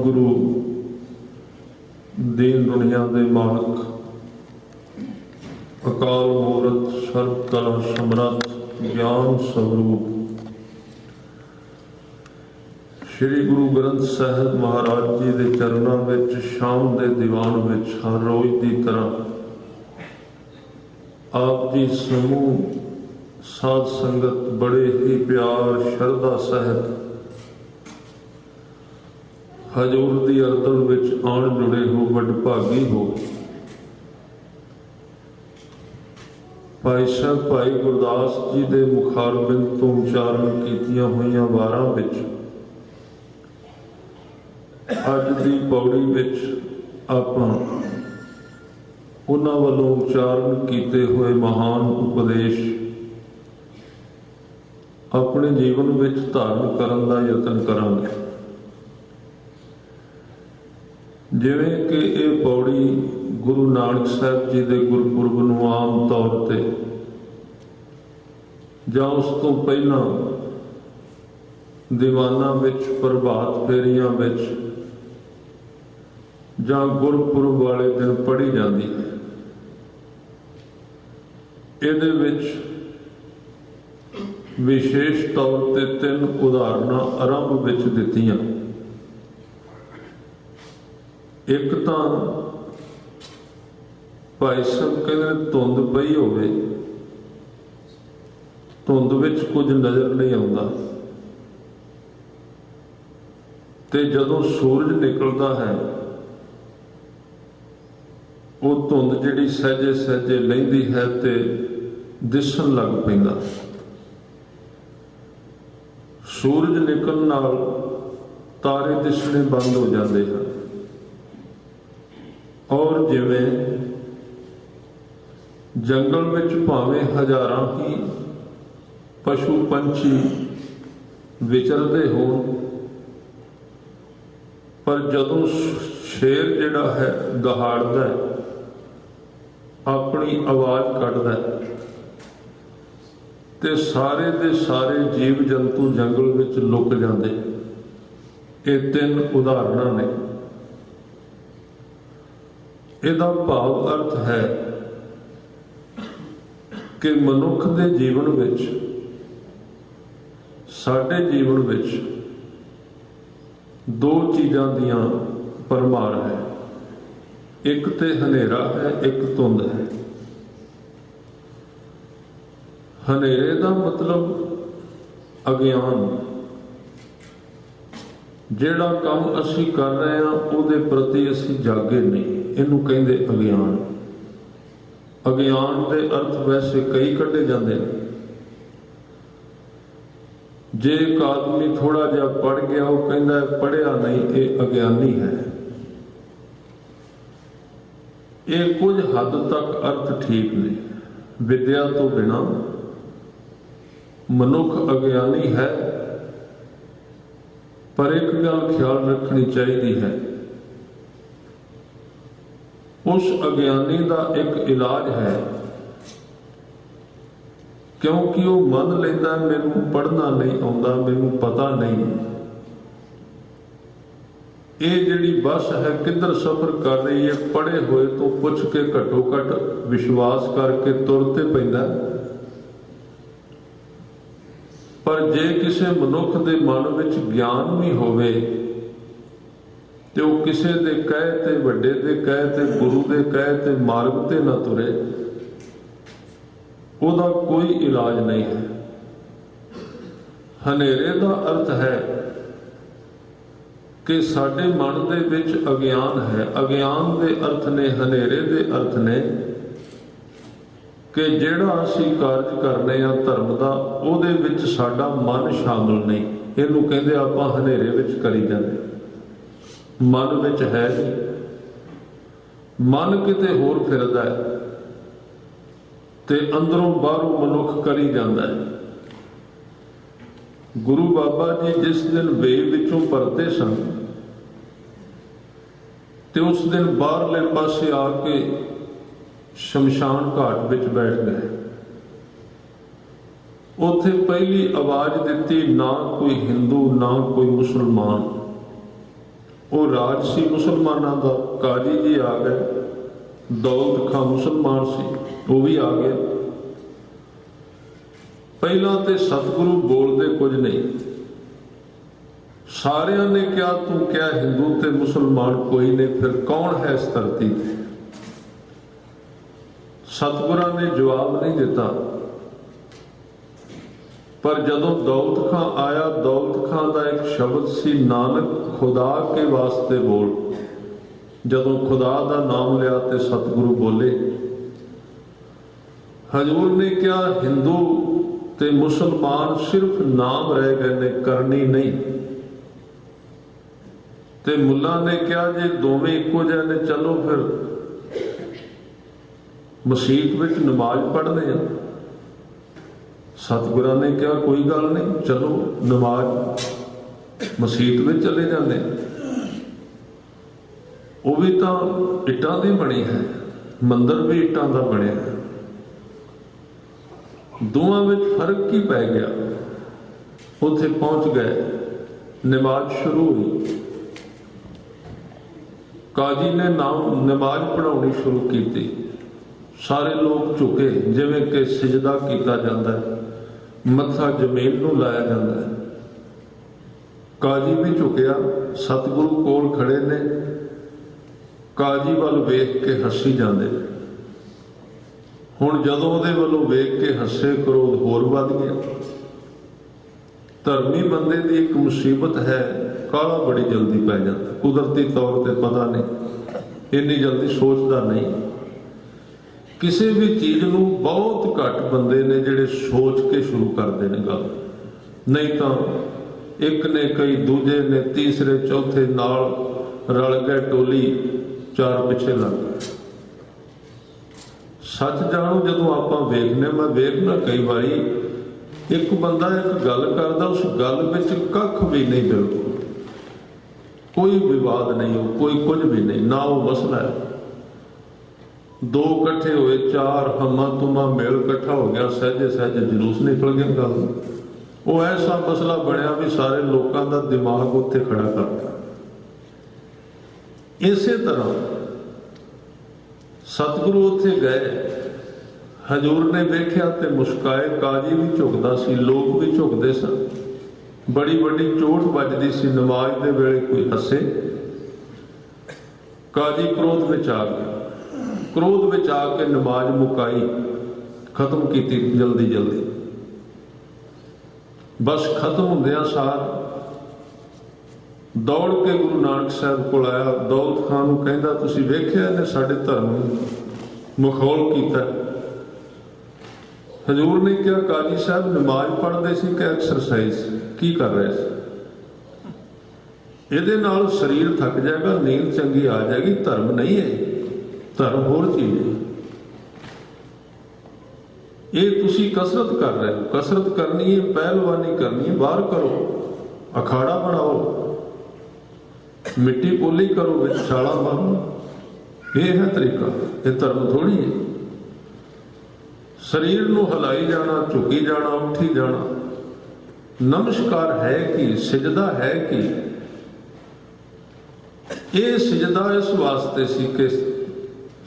गुरु दीन दुनिया दे मालक अकाल मूरत सर्व कला समरथ ज्ञान स्वरूप श्री गुरु ग्रंथ साहिब महाराज जी के चरणों में शाम के दीवान में हर रोज की तरह आप जी समूह साध संगत बड़े ही प्यार श्रद्धा सहित हजूर की अरदल विच आन जुड़े हो वडभागी हो। भाई साहब भाई गुरदास जी के मुखारबिंद तो उच्चारण कीतियां हुई वारां विच अज की पौड़ी विच आपां उन्हां वल्लों उच्चारण कीते हुए महान उपदेश अपने जीवन विच धारण करन दा यतन करांगे। जिवें कि ये पौड़ी गुरु नानक साहब जी के गुरपुरब नूं आम तौर पर जां उस तो पहला दीवाना विच प्रभात फेरियां विच जां गुरपुरब वाले दिन पढ़ी जाती है। इहदे विच विशेष तौर पर 3 उदाहरणां आरंभ विच दित्तियां। एक तो भाई साहब कहते धुंध पई होवे, धुंध विच कुछ नज़र नहीं आता ते जदों सूरज निकलता है वो धुंध जिहड़ी सहजे सहजे लहिंदी है ते दिसन लग पैंदा। सूरज निकलण नाल तारे दिसणे बंद हो जाते हैं और जिवें जंगल विच भावें हज़ारां ही पशु पंछी विचरते होण पर जदों शेर जिहड़ा है दहाड़दा है अपनी आवाज़ कढदा है ते सारे दे सारे जीव जंतु जंगल विच लुक जांदे। ये 3 उदाहरणां ने। इहदा भाव अर्थ है कि मनुख के जीवन विच साडे जीवन विच 2 चीज़ां दियां परमार है, एक ते हनेरा है एक धुंध है। हनेरे का मतलब अज्ञान, जिहड़ा काम असी कर रहे हैं उहदे प्रति असी जागे नहीं, इनू कहते अज्ञान। अज्ञान के अर्थ वैसे कई कढ़े जाते हैं। जे एक आदमी थोड़ा जिहा पढ़ गया वो कहता है पढ़िया नहीं, ये अज्ञानी है। ये कुछ हद तक अर्थ ठीक नहीं। विद्या तो बिना मनुख अज्ञानी है, पर एक गल ख्याल रखनी चाहिए है, उस अज्ञानी का एक इलाज है, क्योंकि वो मन लेंदा मैनू पढ़ना नहीं आउंदा, मैनू पता नहीं। ये जिहड़ी बस है किधर सफर कर रही है, पढ़े हुए तो पुछ के घट्टो घट विश्वास करके तुरते पैंदा। पर जे किसी मनुख के मन विच ज्ञान नहीं होवे ते वो किसी दे कहे ते वड्डे दे कहे ते गुरु दे कहे ते मार्ग ते ना तुरे, उहदा कोई इलाज नहीं है। हनेरे का अर्थ है कि साडे मन दे विच अज्ञान है। अज्ञान दे अर्थ ने, हनेरे दे अर्थ ने कि जिहड़ा असी कारज करने आ धर्म का उहदे विच साडा मन शामिल नहीं, इहनूं कहंदे आपां हनेरे विच करी जांदे। मन विच है नहीं, मन किते होर फिरदा है ते अंदरों बाहरों मनुख करी जांदा है। गुरु बाबा जी जिस दिन वे विचों परते सन ते उस दिन बाहरले पासे आके ਸ਼ਮਸ਼ਾਨ ਘਾਟ ਵਿੱਚ ਬੈਠ ਗਏ। ਉੱਥੇ ਪਹਿਲੀ ਆਵਾਜ਼ ਦਿੱਤੀ, ਨਾ ਕੋਈ ਹਿੰਦੂ ਨਾ ਕੋਈ ਮੁਸਲਮਾਨ। ਉਹ ਰਾਜ ਸੀ ਮੁਸਲਮਾਨਾਂ ਦਾ। ਕਾਜੀ ਜੀ ਆ ਗਏ, ਦੌਲਤ ਖਾਂ ਮੁਸਲਮਾਨ ਸੀ, ਉਹ ਵੀ ਆ ਗਏ। ਪਹਿਲਾਂ ਤੇ ਸਤਿਗੁਰੂ ਬੋਲਦੇ ਕੁਝ ਨਹੀਂ। ਸਾਰਿਆਂ ਨੇ ਕਿਹਾ, ਤੂੰ ਕਿਹਾ ਹਿੰਦੂ ਤੇ ਮੁਸਲਮਾਨ ਕੋਈ ਨਹੀਂ, ਫਿਰ ਕੌਣ ਹੈ ਇਸ ਧਰਤੀ ਤੇ? ਸਤਿਗੁਰਾਂ ਨੇ ਜਵਾਬ ਨਹੀਂ ਦਿੱਤਾ। ਪਰ ਜਦੋਂ ਦੌਲਤ ਖਾਂ ਆਇਆ, ਦੌਲਤ ਖਾਂ ਦਾ ਇੱਕ ਸ਼ਬਦ ਸੀ, ਨਾਨਕ ਖੁਦਾ ਕੇ ਵਾਸਤੇ ਬੋਲ। ਜਦੋਂ ਖੁਦਾ ਦਾ ਨਾਮ ਲਿਆ ਤੇ ਸਤਿਗੁਰੂ ਬੋਲੇ। ਹਜ਼ੂਰ ਨੇ ਕਿਹਾ, ਹਿੰਦੂ ਤੇ ਮੁਸਲਮਾਨ ਸਿਰਫ ਨਾਮ ਰਹਿ ਗਏ ਨੇ, ਕਰਨੀ ਨਹੀਂ। ਤੇ ਮੁੱਲਾ ਨੇ ਕਿਹਾ, ਜੇ ਦੋਵੇਂ ਇੱਕੋ ਜਿਹੇ ਨੇ, ਚਲੋ ਫਿਰ ਮਸੀਤ ਵਿੱਚ ਨਮਾਜ਼ ਪੜ੍ਹਦੇ ਆ। ਸਤਿਗੁਰਾਂ ਨੇ ਕਿਹਾ, ਕੋਈ ਗੱਲ ਨਹੀਂ, ਚਲੋ ਨਮਾਜ਼ ਮਸੀਤ ਵਿੱਚ ਚਲੇ ਜਾਂਦੇ। ਉਹ ਵੀ ਤਾਂ ਇੱਟਾਂ ਦੀ ਬਣੀ ਹੈ, ਮੰਦਰ ਵੀ ਇੱਟਾਂ ਦਾ ਬਣਿਆ ਹੈ। ਦੋਵਾਂ ਵਿੱਚ ਫਰਕ ਕੀ ਪੈ ਗਿਆ? ਉੱਥੇ ਪਹੁੰਚ ਗਏ, ਨਮਾਜ਼ ਸ਼ੁਰੂ ਹੋਈ। ਕਾਜੀ ਨੇ ਨਮਾਜ਼ ਪੜ੍ਹਾਉਣੀ ਸ਼ੁਰੂ ਕੀਤੀ। ਸਾਰੇ ਲੋਕ ਝੁਕੇ, ਜਿਵੇਂ ਕਿ ਸਿਜਦਾ ਕੀਤਾ ਜਾਂਦਾ ਹੈ, ਮੱਥਾ ਜ਼ਮੀਨ ਨੂੰ ਲਾਇਆ ਜਾਂਦਾ ਹੈ। ਕਾਜੀ ਵੀ ਝੁਕਿਆ। ਸਤਿਗੁਰੂ ਕੋਲ ਖੜੇ ਨੇ, ਕਾਜੀ ਵੱਲ ਵੇਖ ਕੇ ਹੱਸੀ ਜਾਂਦੇ ਨੇ। ਹੁਣ ਜਦੋਂ ਉਹਦੇ ਵੱਲੋਂ ਵੇਖ ਕੇ ਹੱਸੇ, ਕ੍ਰੋਧ ਹੋਰ ਵੱਧ ਗਿਆ। ਧਰਮੀ ਬੰਦੇ ਦੀ ਇੱਕ ਮੁਸੀਬਤ ਹੈ, ਕਾਹਲਾ ਬੜੀ ਜਲਦੀ ਪੈ ਜਾਂਦਾ। ਕੁਦਰਤੀ ਤੌਰ ਤੇ ਪਤਾ ਨਹੀਂ, ਇੰਨੀ ਜਲਦੀ ਸੋਚਦਾ ਨਹੀਂ। ਕਿਸੇ ਵੀ ਚੀਜ਼ ਨੂੰ ਬਹੁਤ ਘੱਟ ਬੰਦੇ ਨੇ ਜਿਹੜੇ ਸੋਚ ਕੇ ਸ਼ੁਰੂ ਕਰਦੇ ਨੇ ਗੱਲ। ਨਹੀਂ ਤਾਂ ਇੱਕ ਨੇ ਕਈ, ਦੂਜੇ ਨੇ ਤੀਸਰੇ, ਚੌਥੇ ਨਾਲ ਰਲ ਗਏ, ਟੋਲੀ ਚਾਰ ਪਿੱਛੇ ਲੱਗ ਗਏ। ਸੱਚ ਜਾਣੋ, ਜਦੋਂ ਆਪਾਂ ਵੇਖਨੇ, ਮੈਂ ਵੇਖਣਾ ਕਈ ਵਾਰੀ, ਇੱਕ ਬੰਦਾ ਇੱਕ ਗੱਲ ਕਰਦਾ, ਉਸ ਗੱਲ ਵਿੱਚ ਕੱਖ ਵੀ ਨਹੀਂ, ਬਿਲਕੁਲ ਕੋਈ ਵਿਵਾਦ ਨਹੀਂ, ਹੋ ਕੋਈ ਕੁਝ ਵੀ ਨਹੀਂ, ਨਾ ਉਹ ਮਸਲਾ ਹੈ। ਦੋ ਇਕੱਠੇ ਹੋਏ, ਚਾਰ ਹਮਾ ਤੁਮਾ ਮੇਲ ਇਕੱਠਾ ਹੋ ਗਿਆ, ਸਹਿਜੇ ਸਹਿਜੇ ਜਲੂਸ ਨਿਕਲ ਗਿਆ ਗੱਲ। ਉਹ ਐਸਾ ਮਸਲਾ ਬਣਿਆ ਵੀ ਸਾਰੇ ਲੋਕਾਂ ਦਾ ਦਿਮਾਗ ਉੱਥੇ ਖੜਾ ਕਰਤਾ। ਇਸੇ ਤਰ੍ਹਾਂ ਸਤਿਗੁਰੂ ਉੱਥੇ ਗਏ, ਹਜ਼ੂਰ ਨੇ ਵੇਖਿਆ ਤੇ ਮੁਸਕਾਏ। ਕਾਜੀ ਵੀ ਝੁਕਦਾ ਸੀ, ਲੋਕ ਵੀ ਝੁਕਦੇ ਸਨ। ਬੜੀ ਵੱਡੀ ਚੋਟ ਵੱਜਦੀ ਸੀ ਨਮਾਜ਼ ਦੇ ਵੇਲੇ, ਕੋਈ ਹੱਸੇ। ਕਾਜੀ ਕ੍ਰੋਧ ਵਿੱਚ ਆ ਗਿਆ। ਕ੍ਰੋਧ ਵਿੱਚ ਆ ਕੇ ਨਮਾਜ਼ ਮੁਕਾਈ, ਖਤਮ ਕੀਤੀ ਜਲਦੀ ਜਲਦੀ। ਬਸ ਖਤਮ ਹੁੰਦਿਆਂ ਸਾਰ ਦੌੜ ਕੇ ਗੁਰੂ ਨਾਨਕ ਸਾਹਿਬ ਕੋਲ ਆਇਆ। ਦੌਲਤ ਖਾਨ ਨੂੰ ਕਹਿੰਦਾ, ਤੁਸੀਂ ਵੇਖਿਆ ਇਹਨੇ ਸਾਡੇ ਧਰਮ ਨੂੰ ਮਖੌਲ ਕੀਤਾ। ਹਜ਼ੂਰ ਨੇ ਕਿਹਾ, ਕਾਜੀ ਸਾਹਿਬ ਨਮਾਜ਼ ਪੜ੍ਹਦੇ ਸੀ ਕਿ ਐਕਸਰਸਾਈਜ਼ ਕੀ ਕਰ ਰਹੇ ਸੀ? ਇਹਦੇ ਨਾਲ ਸਰੀਰ ਥੱਕ ਜਾਏਗਾ, ਨੀਂਦ ਚੰਗੀ ਆ ਜਾਏਗੀ। ਧਰਮ ਨਹੀਂ ਹੈ, ਧਰਮ ਹੋਰ ਚੀਜ਼ ਹੈ। ਇਹ ਤੁਸੀਂ ਕਸਰਤ ਕਰ ਰਹੇ ਹੋ। ਕਸਰਤ ਕਰਨੀ ਹੈ, ਪਹਿਲਵਾਨੀ ਕਰਨੀ ਹੈ, ਬਾਹਰ ਕਰੋ, ਅਖਾੜਾ ਬਣਾਓ, ਮਿੱਟੀ ਪੋਲੀ ਕਰੋ, ਵਿੱਚ ਛਾਲਾ ਮਾਰੋ। ਇਹ ਹੈ ਤਰੀਕਾ, ਇਹ ਧਰਮ ਥੋੜੀ ਹੈ। ਸਰੀਰ ਨੂੰ ਹਿਲਾਈ ਜਾਣਾ, ਝੁਕੀ ਜਾਣਾ, ਉੱਠੀ ਜਾਣਾ। ਨਮਸਕਾਰ ਹੈ ਕੀ? ਸਿਜਦਾ ਹੈ ਕੀ? ਇਹ ਸਿਜਦਾ ਇਸ ਵਾਸਤੇ ਸੀ ਕਿ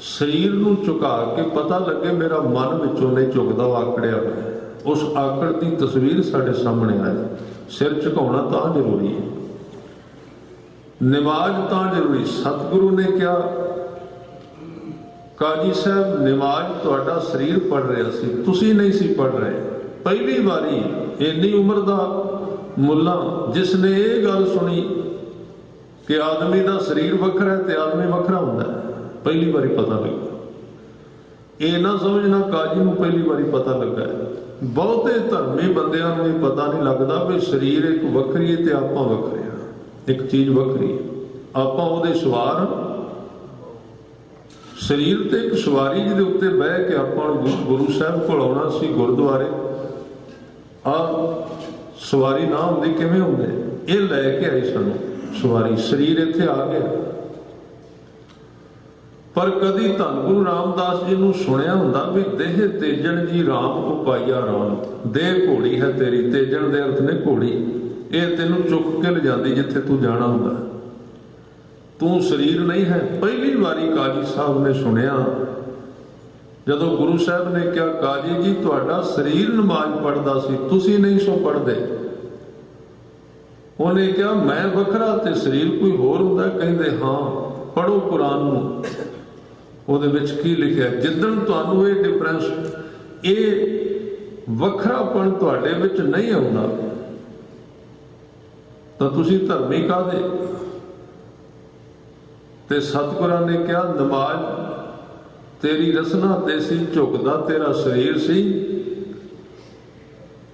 ਸਰੀਰ ਨੂੰ ਝੁਕਾ ਕੇ ਪਤਾ ਲੱਗੇ ਮੇਰਾ ਮਨ ਵਿੱਚੋਂ ਨਹੀਂ ਝੁਕਦਾ, ਉਹ ਆਕੜਿਆ ਹੋਇਆ। ਉਸ ਆਕੜ ਦੀ ਤਸਵੀਰ ਸਾਡੇ ਸਾਹਮਣੇ ਆਏ। ਸਿਰ ਝੁਕਾਉਣਾ ਤਾਂ ਜ਼ਰੂਰੀ ਹੈ, ਨਮਾਜ਼ ਤਾਂ ਜ਼ਰੂਰੀ। ਸਤਿਗੁਰੂ ਨੇ ਕਿਹਾ, ਕਾਜੀ ਸਾਹਿਬ ਨਮਾਜ਼ ਤੁਹਾਡਾ ਸਰੀਰ ਪੜ੍ਹ ਰਿਹਾ ਸੀ, ਤੁਸੀਂ ਨਹੀਂ ਸੀ ਪੜ੍ਹ ਰਹੇ। ਪਹਿਲੀ ਵਾਰੀ ਇੰਨੀ ਉਮਰ ਦਾ ਮੁੱਲਾ ਜਿਸ ਨੇ ਇਹ ਗੱਲ ਸੁਣੀ ਕਿ ਆਦਮੀ ਦਾ ਸਰੀਰ ਵੱਖਰਾ ਹੈ ਤੇ ਆਦਮੀ ਵੱਖਰਾ ਹੁੰਦਾ ਹੈ, ਪਹਿਲੀ ਵਾਰੀ ਪਤਾ ਲੱਗਾ। ਇਹ ਨਾ ਸਮਝਣਾ ਕਾਜੀ ਨੂੰ ਪਹਿਲੀ ਵਾਰੀ ਪਤਾ ਲੱਗਾ ਹੈ। ਬਹੁਤੇ ਧਰਮੀ ਬੰਦਿਆਂ ਨੂੰ ਇਹ ਪਤਾ ਨਹੀਂ ਲੱਗਦਾ ਵੀ ਸਰੀਰ ਇੱਕ ਵੱਖਰੀ ਹੈ ਤੇ ਆਪਾਂ ਵੱਖਰੇ ਹਾਂ। ਇੱਕ ਚੀਜ਼ ਵੱਖਰੀ ਹੈ, ਆਪਾਂ ਉਹਦੇ ਸਵਾਰ। ਸਰੀਰ ਤੇ ਇੱਕ ਸਵਾਰੀ ਜਿਹਦੇ ਉੱਤੇ ਬਹਿ ਕੇ ਆਪਾਂ ਗੁਰੂ ਸਾਹਿਬ ਕੋਲ ਆਉਣਾ ਸੀ ਗੁਰਦੁਆਰੇ। ਸਵਾਰੀ ਨਾ ਹੁੰਦੀ ਕਿਵੇਂ ਹੁੰਦੇ? ਇਹ ਲੈ ਕੇ ਆਈ ਸਾਨੂੰ ਸਵਾਰੀ। ਸਰੀਰ ਇੱਥੇ ਆ ਗਿਆ। पर कदी धन गुरु रामदास जी नूं सुनिया हुंदा भी देह तेजन जी राम उपाइया राम। देह घोड़ी है तेरी, तेजन दे अर्थ ने घोड़ी, ये तेनों चुक के ले जाती जिथे तू जाना हुंदा, तू शरीर नहीं है। पहली बारी काजी साहब ने सुनिया जदों गुरु साहब ने कहा काजी जी तुहाडा शरीर नमाज पढ़दा सी, तुसी नहीं सो पढ़दे। उन्हें कहा मैं वखरा ते शरीर कोई होर हुंदा? कहंदे हाँ, पढ़ो कुरान नूं, ਉਹਦੇ ਵਿੱਚ ਕੀ ਲਿਖਿਆ। ਜਿੱਦਣ ਤੁਹਾਨੂੰ ਇਹ ਡਿਫਰੈਂਸ, ਇਹ ਵੱਖਰਾਪਣ ਤੁਹਾਡੇ ਵਿੱਚ ਨਹੀਂ ਆਉਂਦਾ ਤਾਂ ਤੁਸੀਂ ਧਰਮੀ ਕਾਹਦੇ। ਤੇ ਸਤਿਗੁਰਾਂ ਨੇ ਕਿਹਾ ਨਮਾਜ਼ ਤੇਰੀ ਰਸਨਾ ਤੇ ਸੀ, ਝੁਕਦਾ ਤੇਰਾ ਸਰੀਰ ਸੀ।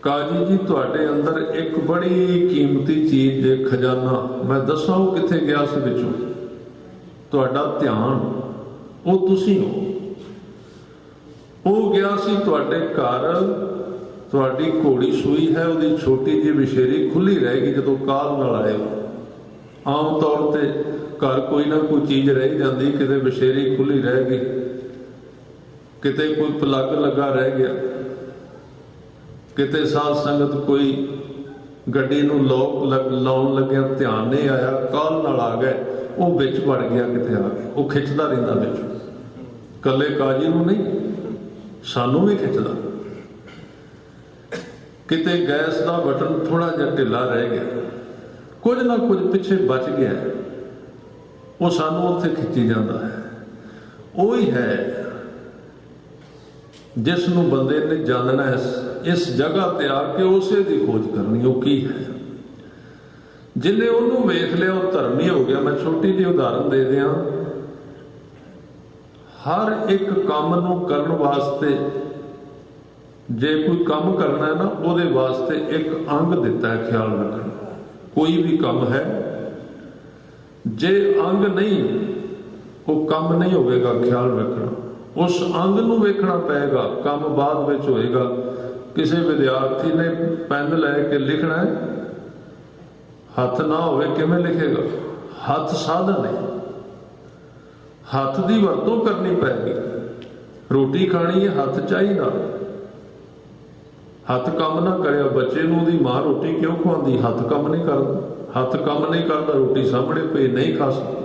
ਕਾਜੀ ਜੀ ਤੁਹਾਡੇ ਅੰਦਰ ਇੱਕ ਬੜੀ ਕੀਮਤੀ ਚੀਜ਼ ਜੇ ਖਜ਼ਾਨਾ, ਮੈਂ ਦੱਸਾਂ ਉਹ ਕਿੱਥੇ ਗਿਆ ਸੀ ਵਿੱਚੋਂ, ਤੁਹਾਡਾ ਧਿਆਨ, ਉਹ ਤੁਸੀਂ ਹੋ। ਉਹ ਗਿਆ ਸੀ ਤੁਹਾਡੇ ਘਰ, ਤੁਹਾਡੀ ਘੋੜੀ ਸੂਈ ਹੈ, ਉਹਦੀ ਛੋਟੀ ਜਿਹੀ ਵਿਸ਼ੇਰੀ ਖੁੱਲੀ ਰਹੇਗੀ ਜਦੋਂ ਕਾਲ ਨਾਲ ਆਏ। ਆਮ ਤੌਰ ਤੇ ਘਰ ਕੋਈ ਨਾ ਕੋਈ ਚੀਜ਼ ਰਹਿ ਜਾਂਦੀ, ਕਿਤੇ ਵਿਸ਼ੇਰੀ ਖੁੱਲੀ ਰਹਿ ਗਈ, ਕਿਤੇ ਕੋਈ ਪਲੱਗ ਲੱਗਾ ਰਹਿ ਗਿਆ, ਕਿਤੇ ਸਾਧ ਸੰਗਤ ਕੋਈ ਗੱਡੀ ਨੂੰ ਲੋਕ ਲਾਉਣ ਲੱਗਿਆ ਧਿਆਨ ਨਹੀਂ ਆਇਆ, ਕਾਲ ਨਾਲ ਆ ਗਏ, ਉਹ ਵਿੱਚ ਵੜ ਗਿਆ, ਕਿਤੇ ਆ ਗਿਆ, ਉਹ ਖਿੱਚਦਾ ਰਹਿੰਦਾ ਵਿੱਚ। ਕੱਲੇ ਕਾਜੀ ਨੂੰ ਨਹੀਂ, ਸਾਨੂੰ ਵੀ ਖਿੱਚਦਾ। ਕਿਤੇ ਗੈਸ ਦਾ ਬਟਨ ਥੋੜਾ ਜਿਹਾ ਢਿੱਲਾ ਰਹਿ ਗਿਆ, ਕੁਝ ਨਾ ਕੁਝ ਪਿੱਛੇ ਬਚ ਗਿਆ, ਉਹ ਸਾਨੂੰ ਉੱਥੇ ਖਿੱਚੀ ਜਾਂਦਾ ਹੈ। ਉਹੀ ਹੈ ਜਿਸ ਨੂੰ ਬੰਦੇ ਨੇ ਜਾਣਨਾ ਇਸ ਜਗ੍ਹਾ ਤੇ ਆ ਕੇ ਉਸੇ ਦੀ ਖੋਜ ਕਰਨੀ, ਉਹ ਕੀ ਹੈ। ਜਿੰਨੇ ਉਹਨੂੰ ਵੇਖ ਲਿਆ ਉਹ ਧਰਮੀ ਹੋ ਗਿਆ। ਮੈਂ ਛੋਟੀ ਜਿਹੀ ਉਦਾਹਰਨ ਦੇ ਦਿਆਂ, ਹਰ ਇੱਕ ਕੰਮ ਨੂੰ ਕਰਨ ਵਾਸਤੇ, ਜੇ ਕੋਈ ਕੰਮ ਕਰਨਾ ਹੈ ਨਾ, ਉਹਦੇ ਵਾਸਤੇ ਇੱਕ ਅੰਗ ਦਿੱਤਾ ਹੈ ਖਿਆਲ ਰੱਖਣਾ। ਕੋਈ ਵੀ ਕੰਮ ਹੈ, ਜੇ ਅੰਗ ਨਹੀਂ ਉਹ ਕੰਮ ਨਹੀਂ ਹੋਵੇਗਾ, ਖਿਆਲ ਰੱਖਣਾ। ਉਸ ਅੰਗ ਨੂੰ ਵੇਖਣਾ ਪਏਗਾ, ਕੰਮ ਬਾਅਦ ਵਿੱਚ ਹੋਏਗਾ। ਕਿਸੇ ਵਿਦਿਆਰਥੀ ਨੇ ਪੈਨ ਲੈ ਕੇ ਲਿਖਣਾ ਹੈ, ਹੱਥ ਨਾ ਹੋਵੇ ਕਿਵੇਂ ਲਿਖੇਗਾ? ਹੱਥ ਸਾਧਨ ਹੈ, ਹੱਥ ਦੀ ਵਰਤੋਂ ਕਰਨੀ ਪਏਗੀ। ਰੋਟੀ ਖਾਣੀ ਹੈ, ਹੱਥ ਚਾਹੀਦਾ। ਹੱਥ ਕੰਮ ਨਾ ਕਰਿਆ, ਬੱਚੇ ਨੂੰ ਉਹਦੀ ਮਾਂ ਰੋਟੀ ਕਿਉਂ ਖਵਾਉਂਦੀ? ਹੱਥ ਕੰਮ ਨਹੀਂ ਕਰਦਾ। ਹੱਥ ਕੰਮ ਨਹੀਂ ਕਰਦਾ, ਰੋਟੀ ਸਾਹਮਣੇ ਪਈ ਨਹੀਂ ਖਾ ਸਕਦਾ।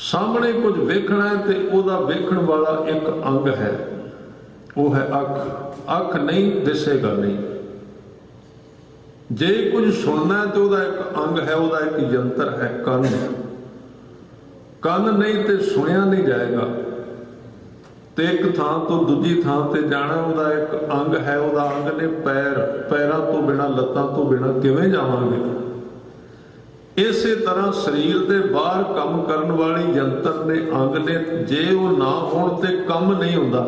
ਸਾਹਮਣੇ ਕੁਝ ਵੇਖਣਾ ਹੈ ਤੇ ਉਹਦਾ ਵੇਖਣ ਵਾਲਾ ਇੱਕ ਅੰਗ ਹੈ, ਉਹ ਹੈ ਅੱਖ। ਅੱਖ ਨਹੀਂ ਦਿਸੇਗਾ ਨਹੀਂ। ਜੇ ਕੁਝ ਸੁਣਨਾ ਹੈ ਤੇ ਉਹਦਾ ਇੱਕ ਅੰਗ ਹੈ, ਉਹਦਾ ਇੱਕ ਯੰਤਰ ਹੈ, ਕੰਨ। ਕੰਨ ਨਹੀਂ ਤੇ ਸੁਣਿਆ ਨਹੀਂ ਜਾਏਗਾ। ਤੇ ਇੱਕ ਥਾਂ ਤੋਂ ਦੂਜੀ ਥਾਂ ਤੇ ਜਾਣਾ, ਉਹਦਾ ਇੱਕ ਅੰਗ ਹੈ, ਉਹਦਾ ਅੰਗ ਨੇ ਪੈਰ। ਪੈਰਾਂ ਤੋਂ ਬਿਨਾਂ, ਲੱਤਾਂ ਤੋਂ ਬਿਨਾਂ ਕਿਵੇਂ ਜਾਵਾਂਗੇ? ਇਸੇ ਤਰ੍ਹਾਂ ਸਰੀਰ ਦੇ ਬਾਹਰ ਕੰਮ ਕਰਨ ਵਾਲੀ ਯੰਤਰ ਨੇ, ਅੰਗ ਨੇ, ਜੇ ਉਹ ਨਾ ਹੋਣ ਤੇ ਕੰਮ ਨਹੀਂ ਹੁੰਦਾ।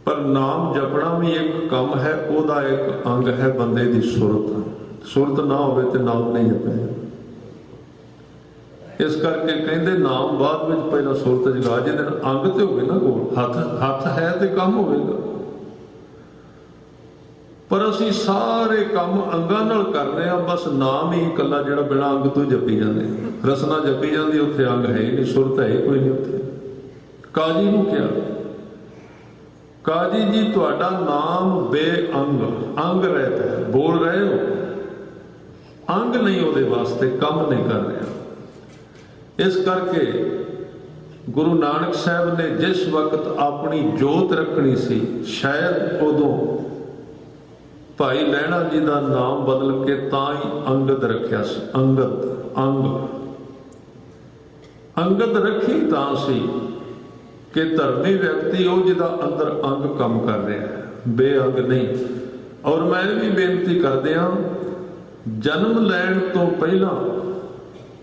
ਪਰ ਨਾਮ ਜਪਣਾ ਵੀ ਇੱਕ ਕੰਮ ਹੈ, ਉਹਦਾ ਇੱਕ ਅੰਗ ਹੈ ਬੰਦੇ ਦੀ ਸੁਰਤ। ਸੁਰਤ ਨਾ ਹੋਵੇ ਤੇ ਨਾਮ ਨਹੀਂ ਜਪਿਆ। ਇਸ ਕਰਕੇ ਕਹਿੰਦੇ ਨਾਮ ਬਾਅਦ ਵਿੱਚ ਪਹਿਲਾਂ ਸੁਰਤ ਜਗਾ। ਜਿਹਦੇ ਨਾਲ ਅੰਗ ਤੇ ਹੋਵੇ ਨਾ ਕੋਲ, ਹੱਥ ਹੈ ਤੇ ਕੰਮ ਹੋਵੇਗਾ। ਪਰ ਅਸੀਂ ਸਾਰੇ ਕੰਮ ਅੰਗਾਂ ਨਾਲ ਕਰਦੇ ਹਾਂ, ਬਸ ਨਾਮ ਹੀ ਇਕੱਲਾ ਜਿਹੜਾ ਬਿਨਾਂ ਅੰਗ ਤੋਂ ਜਪੀ ਜਾਂਦੇ। ਰਸਨਾ ਜਪੀ ਜਾਂਦੀ, ਉੱਥੇ ਅੰਗ ਹੈ ਹੀ ਨਹੀਂ, ਸੁਰਤ ਹੈ ਹੀ ਕੋਈ ਨਹੀਂ ਉੱਥੇ। ਕਾਜੀ ਨੂੰ ਕਿਹਾ, ਕਾਜੀ ਜੀ ਤੁਹਾਡਾ ਨਾਮ ਬੇਅੰਗ, ਅੰਗ ਰਹਿਤ ਹੈ, ਬੋਲ ਰਹੇ ਹੋ, ਅੰਗ ਨਹੀਂ ਉਹਦੇ ਵਾਸਤੇ, ਕੰਮ ਨਹੀਂ ਕਰ ਰਿਹਾ। ਇਸ ਕਰਕੇ ਗੁਰੂ ਨਾਨਕ ਸਾਹਿਬ ਨੇ ਜਿਸ ਵਕਤ ਆਪਣੀ ਜੋਤ ਰੱਖਣੀ ਸੀ, ਸ਼ਾਇਦ ਉਦੋਂ ਭਾਈ ਲਹਿਣਾ ਜੀ ਦਾ ਨਾਮ ਬਦਲ ਕੇ ਤਾਂ ਹੀ ਅੰਗਦ ਰੱਖਿਆ ਸੀ। ਅੰਗਦ, ਅੰਗਦ ਰੱਖੀ ਤਾਂ ਸੀ ਕਿ ਧਰਮੀ ਵਿਅਕਤੀ ਉਹ ਜਿਹਦਾ ਅੰਦਰ ਅੰਗ ਕੰਮ ਕਰ ਰਿਹਾ ਹੈ, ਬੇਅੰਗ ਨਹੀਂ। ਔਰ ਮੈਂ ਵੀ ਬੇਨਤੀ ਕਰਦੇ ਹਾਂ, ਜਨਮ ਲੈਣ ਤੋਂ ਪਹਿਲਾਂ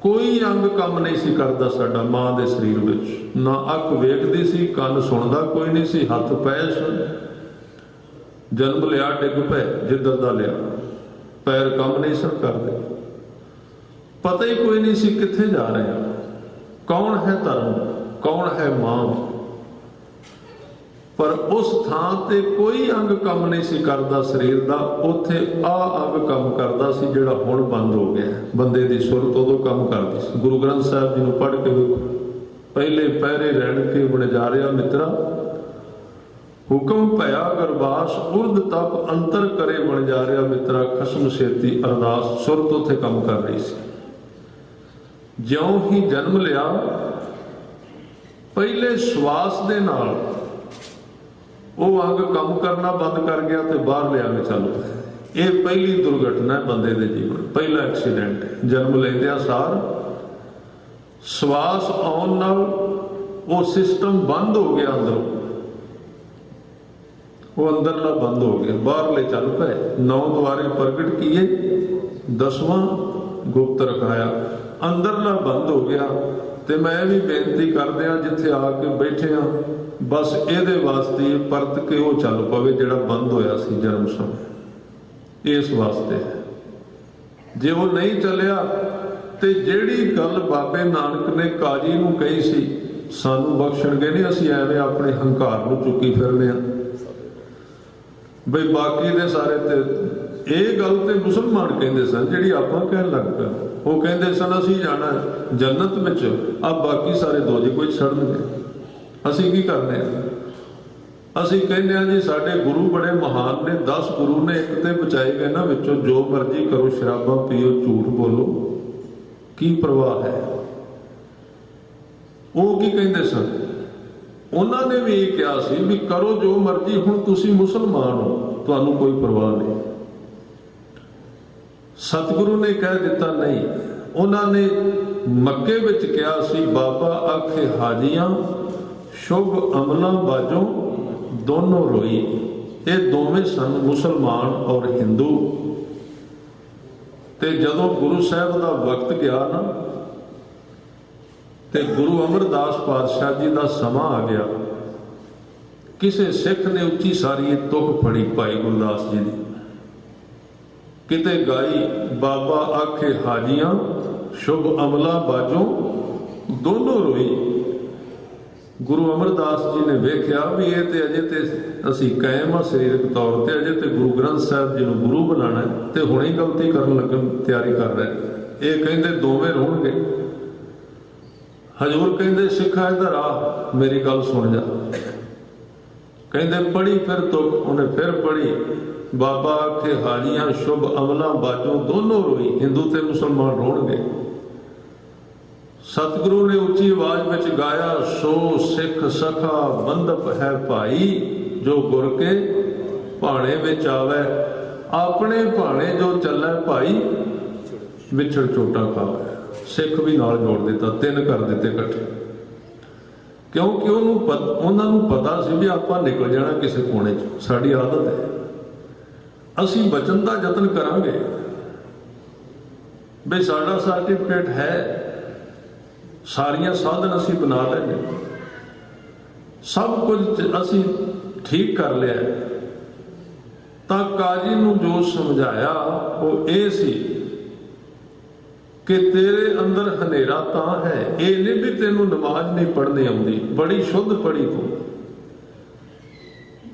ਕੋਈ ਅੰਗ ਕੰਮ ਨਹੀਂ ਸੀ ਕਰਦਾ ਸਾਡਾ ਮਾਂ ਦੇ ਸਰੀਰ ਵਿੱਚ। ਨਾ ਅੱਖ ਵੇਖਦੀ ਸੀ, ਕੰਨ ਸੁਣਦਾ ਕੋਈ ਨਹੀਂ ਸੀ, ਹੱਥ ਪੈਰ ਜਨਮ ਲਿਆ ਡਿੱਗ ਪਏ ਜਿੱਧਰ ਦਾ ਲਿਆ, ਪੈਰ ਕੰਮ ਨਹੀਂ ਸਨ ਕਰਦੇ, ਪਤਾ ਹੀ ਕੋਈ ਨਹੀਂ ਸੀ ਕਿੱਥੇ ਜਾ ਰਹੇ ਹਾਂ, ਕੌਣ ਹੈ ਧਰਮ, ਕੌਣ ਹੈ ਮਾਂ। पर उस थां ते कोई अंग काम नहीं सी करदा शरीर दा, उत्थे आ अंग काम करदा सी जिहड़ा हुण बंद हो गया। बंदे दी सुरत उदों काम करदी सी। गुरु ग्रंथ साहिब जी नूं पढ़ के वेखो, पहले पैरे रहण के वणजारिया मित्रा, हुक्म भया गरबास उर्द तप अंतर करे वणजारिया मित्रा, खसम छेती अरदास। सुरत उत्थे काम कर रही सी। ज्यों ही जन्म लिया, पहले श्वास दे नाल ਉਹ अंग काम करना बंद कर गया तो बाहर लिया में चालू है। ये पहली दुर्घटना है बंदे दे जीवन, पहला एक्सीडेंट है। जन्म लेंदिया सार श्वास आउण नाल वो सिस्टम बंद हो गया, अंदरों वो अंदरला बंद हो गया, बाहरले चल पे। 9 द्वारे प्रगट किए, 10वां गुप्त रखाया, अंदरला बंद हो गया। तो मैं भी बेनती करदे हां जिथे आके बैठे हां, बस ਇਹਦੇ वास्ते परत के वो चल पवे ਜਿਹੜਾ बंद होया सी जन्म समय, इस वास्ते। जे वो नहीं चलिया ते ਜਿਹੜੀ गल बाबे नानक ने काजी नूं कही सी, सानू बख्शणगे नहीं, असीं एवें अपने हंकार नूं चुकी फिरने आ बई बाकी दे सारे ते। ਇਹ गल ते मुसलमान कहंदे सन ਜਿਹੜੀ ਆਪਾਂ ਕਹਿਣ ਲੱਗ ਪਏ। ਉਹ ਕਹਿੰਦੇ ਸਨ ਅਸੀਂ ਜਾਣਾ जन्नत ਵਿੱਚ, आ बाकी सारे दोजख ਵਿੱਚ सड़नगे। ਅਸੀਂ ਕੀ ਕਰਨੇ ਆ? ਅਸੀਂ ਕਹਿੰਦੇ ਆ ਜੀ ਸਾਡੇ ਗੁਰੂ ਬੜੇ ਮਹਾਨ ਨੇ, 10 ਗੁਰੂ ਨੇ, ਇੱਕ ਤੇ ਬਚਾਏ ਗਏ ਨਾ ਵਿੱਚੋਂ, ਜੋ ਮਰਜ਼ੀ ਕਰੋ, ਸ਼ਰਾਬਾਂ ਪੀਓ, ਝੂਠ ਬੋਲੋ, ਕੀ ਪ੍ਰਵਾਹ ਹੈ? ਉਹ ਕੀ ਕਹਿੰਦੇ ਸਨ? ਉਹਨਾਂ ਨੇ ਵੀ ਇਹ ਕਿਹਾ ਸੀ ਵੀ ਕਰੋ ਜੋ ਮਰਜ਼ੀ, ਹੁਣ ਤੁਸੀਂ ਮੁਸਲਮਾਨ ਹੋ, ਤੁਹਾਨੂੰ ਕੋਈ ਪ੍ਰਵਾਹ ਨਹੀਂ। ਸਤਿਗੁਰੂ ਨੇ ਕਹਿ ਦਿੱਤਾ ਨਹੀਂ। ਉਹਨਾਂ ਨੇ ਮੱਕੇ ਵਿੱਚ ਕਿਹਾ ਸੀ, ਬਾਬਾ ਆਖੇ ਹਾਜੀਆਂ शुभ अमलों बाजों दोनों रोई। ये दोवें सन मुसलमान और हिंदू। ते जदों गुरु साहब का वक्त गया ना, ते गुरु अमरदास पातशाह जी का समा आ गया, किसी सिख ने उच्ची सारी तुक फड़ी भाई गुरदास जी की, किते गाई बाबा आखे हाजियां शुभ अमला बाजों दोनों रोई। गुरु अमरदास जी ने वेख्या भी ये ते अजे ते असी कायम हाँ शरीरक तौर पर, अजे ते गुरु ग्रंथ साहब जी नूं गुरु बनाना है, तो हुणे ही गलती करन लगन तैयारी कर रहे। ये कहंदे दोवें रोणगे। हजूर कहंदे सिखा इधर आ, मेरी गल सुन जा। कहंदे पढ़ी फिर तुक, उन्हें फिर पढ़ी, बाबा आखे हाजियां शुभ अमला बाजों दोनों रोई। हिंदू ते मुसलमान रोणगे। सतगुरु ने उच्ची आवाज में गाया, सो सिख सखा बंदप है भाई, जो गुर के भाणे विच आवे, अपने भाणे जो चले भाई, विछड़ चोटा खावे। सिख भी नाल जोड़ दिता, 3 कर दिते इकट्ठे, क्योंकि उन्होंने पता सी भी आपां निकल जाना किसी कोने च। साडी आदत है, असीं बचन दा यतन करांगे भी साडा सर्टिफिकेट है, सारिया साधन असी बना लेंगे, सब कुछ असी ठीक कर लिया। तो काजी नूं जो समझाया वो ये सी कि तेरे अंदर हनेरा तां है, ये नहीं भी तेनों नमाज नहीं पढ़नी आउंदी, बड़ी शुद्ध पढ़ी तू,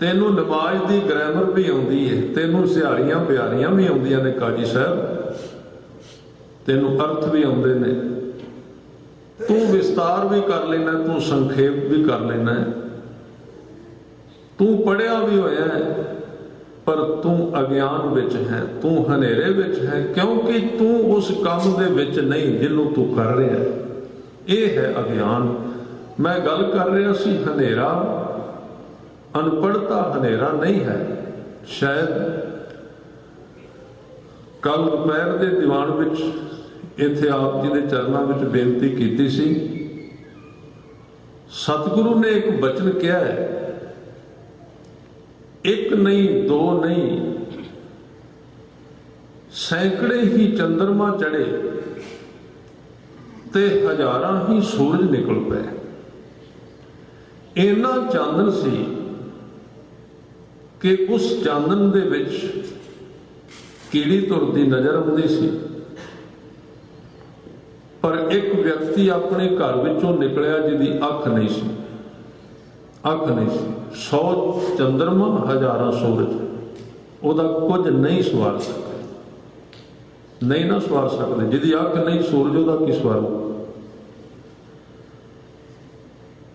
तेनों नमाज की ग्रैमर भी आउंदी है, तेनों सिहारियां प्यारियां भी आउंदियां ने काजी साहब, तेनों अर्थ भी आउंदे ने, तू विस्तार भी कर लेना, तू संखेप भी कर लेना है, तू पढ़िया भी होया है, पर तू अज्ञान विच है, तू हनेरे विच है, क्योंकि तू उस काम दे विच नहीं जिन्हों तू कर रहा है। ये है अज्ञान। मैं गल कर रहा सी हनेरा, अनपढ़ता हनेरा नहीं है। शायद कल दोपहर के दीवान विच इत्थे आप जी के चरणों में बेनती की सी। सतगुरु ने एक बचन किया है, एक नहीं दो नहीं सैकड़े ही चंद्रमा चढ़े ते हजारां ही सूरज निकल पे। इन्ना चांदन सी कि उस चांदन दे विच कीड़ी तुरती नजर आउंदी सी, पर एक व्यक्ति अपने घर विचों निकलिया जिहदी अख नहीं सी, अख नहीं सी। 100 ਚੰਦਰਮਾ, ਹਜ਼ਾਰਾਂ ਸੂਰਜ, ਉਹਦਾ ਕੁਝ ਨਹੀਂ ਸਵਾਰ ਸਕਦੇ, ਨਹੀਂ ਨਾ ਸਵਾਰ ਸਕਦੇ। ਜਿਹਦੀ ਅੱਖ ਨਹੀਂ, ਸੂਰਜ ਉਹਦਾ ਕੀ ਸਵਾਰੂ?